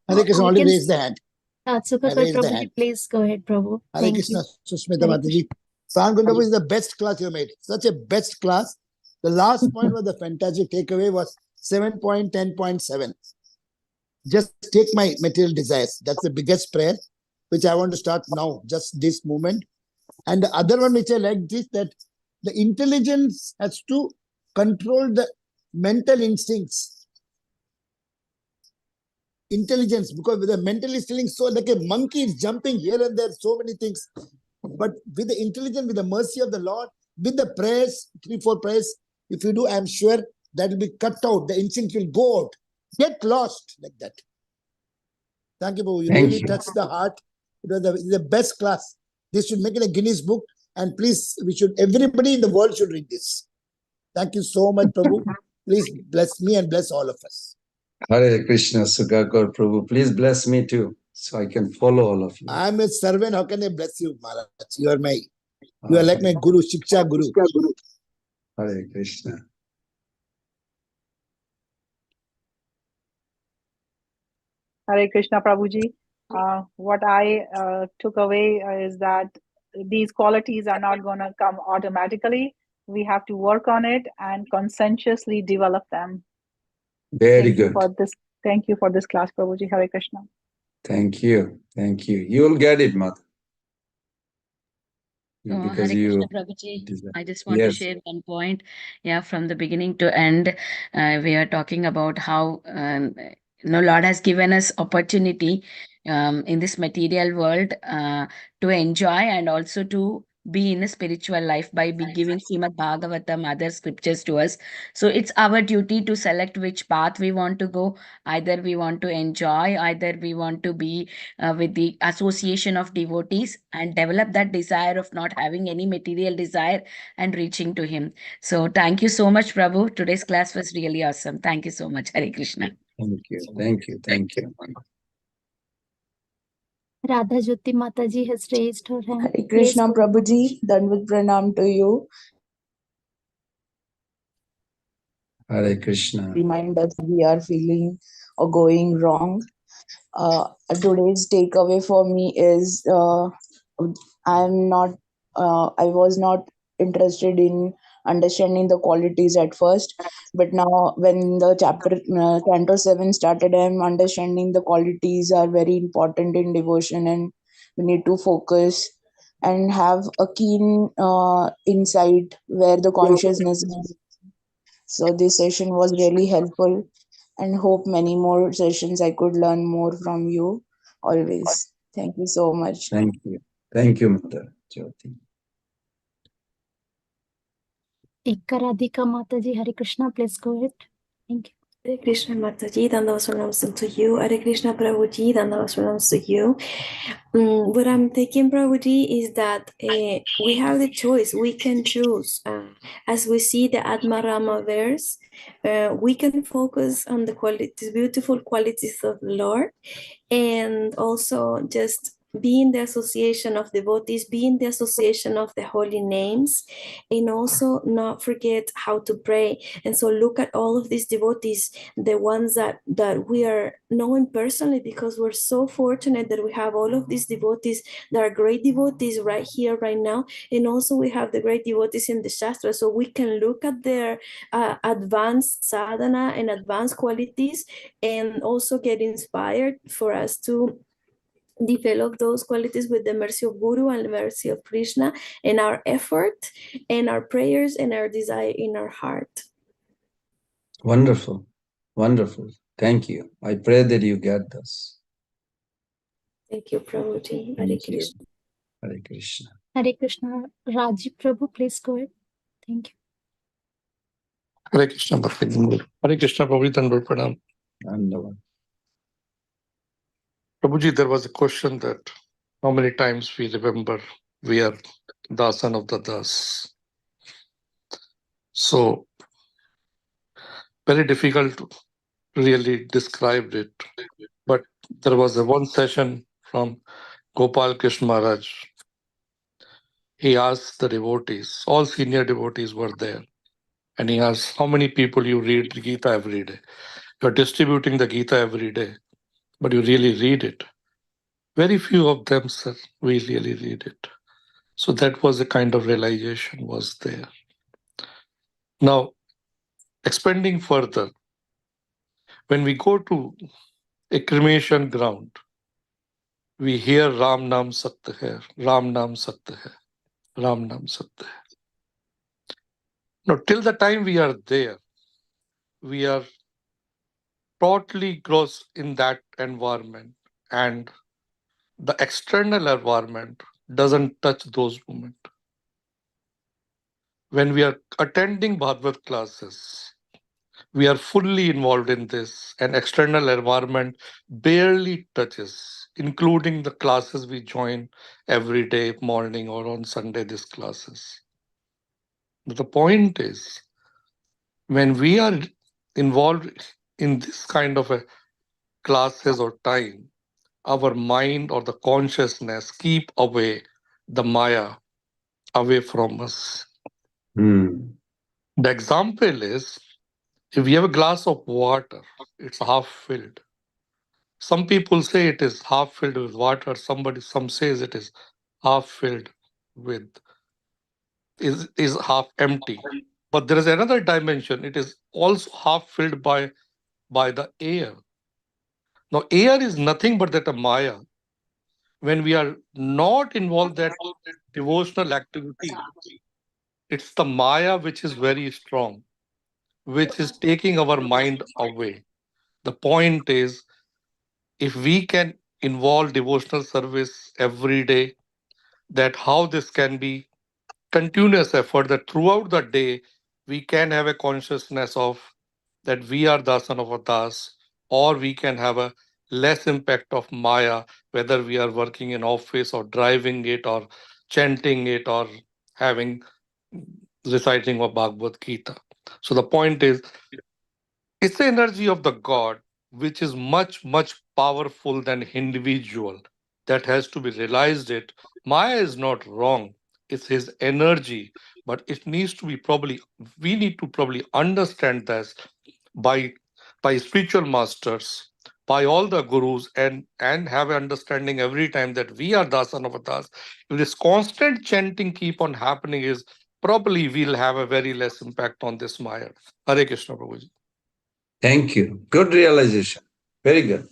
Speaker 11: Hare Krishna,
Speaker 1: I
Speaker 11: already
Speaker 1: can-
Speaker 11: raised the hand.
Speaker 1: Tsukakar
Speaker 11: raised the
Speaker 1: Prabhuji,
Speaker 11: hand.
Speaker 1: please go ahead, Prabhu.
Speaker 11: Hare
Speaker 1: Thank
Speaker 11: Krishna,
Speaker 1: you.
Speaker 11: Susmita
Speaker 1: Hare
Speaker 11: Mataji. Pran Govind Prabhu is the best class you made. Such a best class. The last point was the fantastic takeaway was 7.10.7. Just take my material desires. That's the biggest prayer, which I want to start now, just this moment. And the other one which I like is that the intelligence has to control the mental instincts. Intelligence, because with the mental instincts, so like a monkey is jumping here and there, so many things. But with the intelligence, with the mercy of the Lord, with the prayers, 3-4 prayers, if you do, I'm sure that will be cut out. The instinct will go out. Get lost like that. Thank you, Prabhu. You
Speaker 10: Thank
Speaker 11: really
Speaker 10: you.
Speaker 11: touched the heart. It was the best class. This should make it a Guinness book. And please, everybody in the world should read this. Thank you so much, Prabhu. Please bless me and bless all of us.
Speaker 10: Hare Krishna, Sugakar Prabhu. Please bless me too, so I can follow all of you.
Speaker 11: I'm a servant. How can I bless you, Maharaj? You are like my Guru, Shiksha Guru.
Speaker 10: Hare Krishna.
Speaker 15: Hare Krishna, Prabhuji. What I took away is that these qualities are not going to come automatically. We have to work on it and conscientiously develop them.
Speaker 10: Very
Speaker 15: Thank you
Speaker 10: good.
Speaker 15: for this. Thank you for this class, Prabhuji. Hare Krishna.
Speaker 10: Thank you. Thank you. You'll get it, Mother. Because
Speaker 4: Hare
Speaker 10: you.
Speaker 4: Krishna, Prabhuji. I just want to
Speaker 10: Yes.
Speaker 4: share one point. Yeah, from the beginning to end, we are talking about how Lord has given us opportunity in this material world to enjoy and also to be in a spiritual life by giving Srimad Bhagavatam, other scriptures to us. So it's our duty to select which path we want to go. Either we want to enjoy, either we want to be with the association of devotees and develop that desire of not having any material desire and reaching to Him. So thank you so much, Prabhu. Today's class was really awesome. Thank you so much. Hare Krishna.
Speaker 10: Thank you. Thank you. Thank you.
Speaker 1: Radha Jyoti Mataji has raised her hand.
Speaker 12: Hare Krishna,
Speaker 1: Please go.
Speaker 12: Prabhuji. Dandavat pranam to you.
Speaker 10: Hare Krishna.
Speaker 12: Remind us we are feeling or going wrong. Today's takeaway for me is I was not interested in understanding the qualities at first, but now when the Canto 7 started, I'm understanding the qualities are very important in devotion and we need to focus and have a keen insight where the consciousness is. So this session was really helpful and hope many more sessions I could learn more from you always. Thank you so much.
Speaker 10: Thank you. Thank you, Mother Jyoti.
Speaker 1: Ekaradhika Mataji, Hare Krishna, please go ahead. Thank you.
Speaker 6: Hare Krishna Mataji, Dandavasvanams to you. Hare Krishna Prabhuji, Dandavasvanams to you. What I'm taking, Prabhuji, is that we have the choice. We can choose. As we see the Atmarama verse, we can focus on the qualities, beautiful qualities of the Lord, and also just be in the association of devotees, be in the association of the holy names, and also not forget how to pray. And so look at all of these devotees, the ones that we are knowing personally, because we're so fortunate that we have all of these devotees that are great devotees right here, right now. And also we have the great devotees in the Shastra, so we can look at their advanced sadhana and advanced qualities, and also get inspired for us to develop those qualities with the mercy of Guru and the mercy of Krishna, and our effort and our prayers and our desire in our heart.
Speaker 10: Wonderful. Wonderful. Thank you. I pray that you get this.
Speaker 6: Thank you, Prabhuji. Hare
Speaker 10: Thank you.
Speaker 6: Krishna.
Speaker 10: Hare Krishna.
Speaker 1: Hare Krishna, Rajiv Prabhu, please go ahead. Thank you.
Speaker 13: Hare Krishna, Bhakti Guru. Hare Krishna, Prabhuji, Tandur Pranam.
Speaker 10: Dhanyavad.
Speaker 13: Prabhuji, there was a question that how many times we remember we are Dasan of the Das. So, very difficult to really describe it. But there was a one session from Gopal Krishna Maharaj. He asked the devotees, all senior devotees were there. And he asked, how many people you read the Gita every day? You're distributing the Gita every day, but you really read it. Very few of them said, we really read it. So that was a kind of realization was there. Now, expanding further, when we go to a cremation ground, we hear Ram Naam Satya Hai, Ram Naam Satya Hai, Ram Naam Satya Hai. Now, till the time we are there, we are totally gross in that environment, and the external environment doesn't touch those moments. When we are attending Bhagavad classes, we are fully involved in this, and external environment barely touches, including the classes we join every day, morning or on Sunday, these classes. But the point is, when we are involved in this kind of a classes or time, our mind or the consciousness keep away the Maya away from us. The example is, if you have a glass of water, it's half filled. Some people say it is half filled with water. Some says it is half filled with, is half empty. But there is another dimension. It is also half filled by the air. Now, air is nothing but that a Maya. When we are not involved that devotional activity, it's the Maya which is very strong, which is taking our mind away. The point is, if we can involve devotional service every day, that how this can be continuous effort, that throughout the day we can have a consciousness of that we are dasan of a das, or we can have a less impact of Maya, whether we are working in office or driving it or chanting it or having reciting of Bhagavad Gita. So the point is, it's the energy of the God which is much, much powerful than individual. That has to be realized it. Maya is not wrong. It's his energy, but it needs to be we need to probably understand this by spiritual masters, by all the gurus, and have an understanding every time that we are dasan of das. If this constant chanting keep on happening, is probably we'll have a very less impact on this Maya. Hare Krishna, Prabhuji.
Speaker 10: Thank you. Good realization. Very good.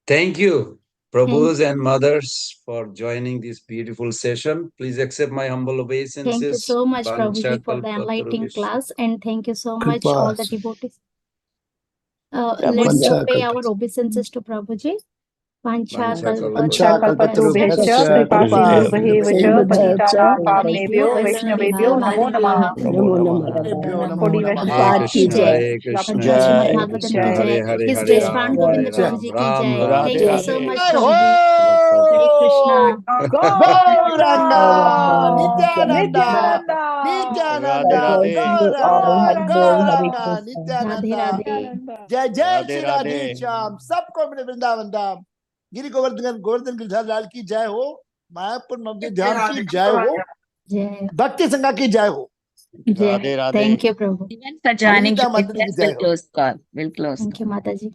Speaker 10: Thank you, Prabhus and mothers, for joining this beautiful session. Please accept my humble obeisances.
Speaker 1: Thank you so much, Prabhuji, for the
Speaker 10: Vanchakalpatarubhishya.
Speaker 1: enlightening class, and thank you so much,
Speaker 11: Kripa.
Speaker 1: all the devotees. Let's
Speaker 3: Prabhuji,
Speaker 1: pay our obeisances to Prabhuji.
Speaker 15: वाञ्छाकल्पतरुभ्यश्च कृपासिन्धुभ्येव च पतितानां पावनेभ्यो वैष्णवेभ्यो नमो नमः।
Speaker 3: नमो नमः।
Speaker 15: कोटि
Speaker 10: हरे
Speaker 15: वैष्णव
Speaker 10: कृष्ण
Speaker 15: की जय,
Speaker 10: हरे कृष्ण
Speaker 15: लक्ष्मी
Speaker 1: श्रीमद्
Speaker 15: जी
Speaker 1: भागवतम
Speaker 15: की
Speaker 1: की
Speaker 15: जय।
Speaker 10: हरे
Speaker 1: जय।
Speaker 10: हरे
Speaker 1: His
Speaker 10: हरे
Speaker 1: grace
Speaker 10: राम
Speaker 1: प्राण
Speaker 10: हरे
Speaker 1: गोविंद
Speaker 10: राम
Speaker 1: प्रभु जी की
Speaker 10: राम
Speaker 1: जय।
Speaker 10: Ram
Speaker 1: Thank you
Speaker 10: Hare
Speaker 1: so
Speaker 10: Hare
Speaker 1: much,
Speaker 11: जय हो
Speaker 1: Prabhuji. Hare Krishna.
Speaker 11: Gauranga Nityananda
Speaker 15: Nityananda
Speaker 11: Nityananda
Speaker 10: Radhe
Speaker 11: Gauranga Gauranga
Speaker 1: Radhe
Speaker 11: Nityananda
Speaker 1: Radhe.
Speaker 11: जय जय
Speaker 10: राधे
Speaker 11: श्री
Speaker 10: राधे।
Speaker 11: राधे श्याम सबको अपने वृंदावन धाम गिरी गोवर्धन गोवर्धन गिरधर लाल की जय हो, मायापुर नवदीप ध्यान की जय हो,
Speaker 1: जय
Speaker 11: भक्ति संघा की जय हो।
Speaker 1: जय।
Speaker 10: Radhe.
Speaker 1: Thank you, Prabhu.
Speaker 4: Even for joining
Speaker 11: Anita
Speaker 4: today,
Speaker 11: Mataji की
Speaker 4: we'll
Speaker 11: जय हो।
Speaker 4: close call. We'll close.
Speaker 1: Thank you, Mataji.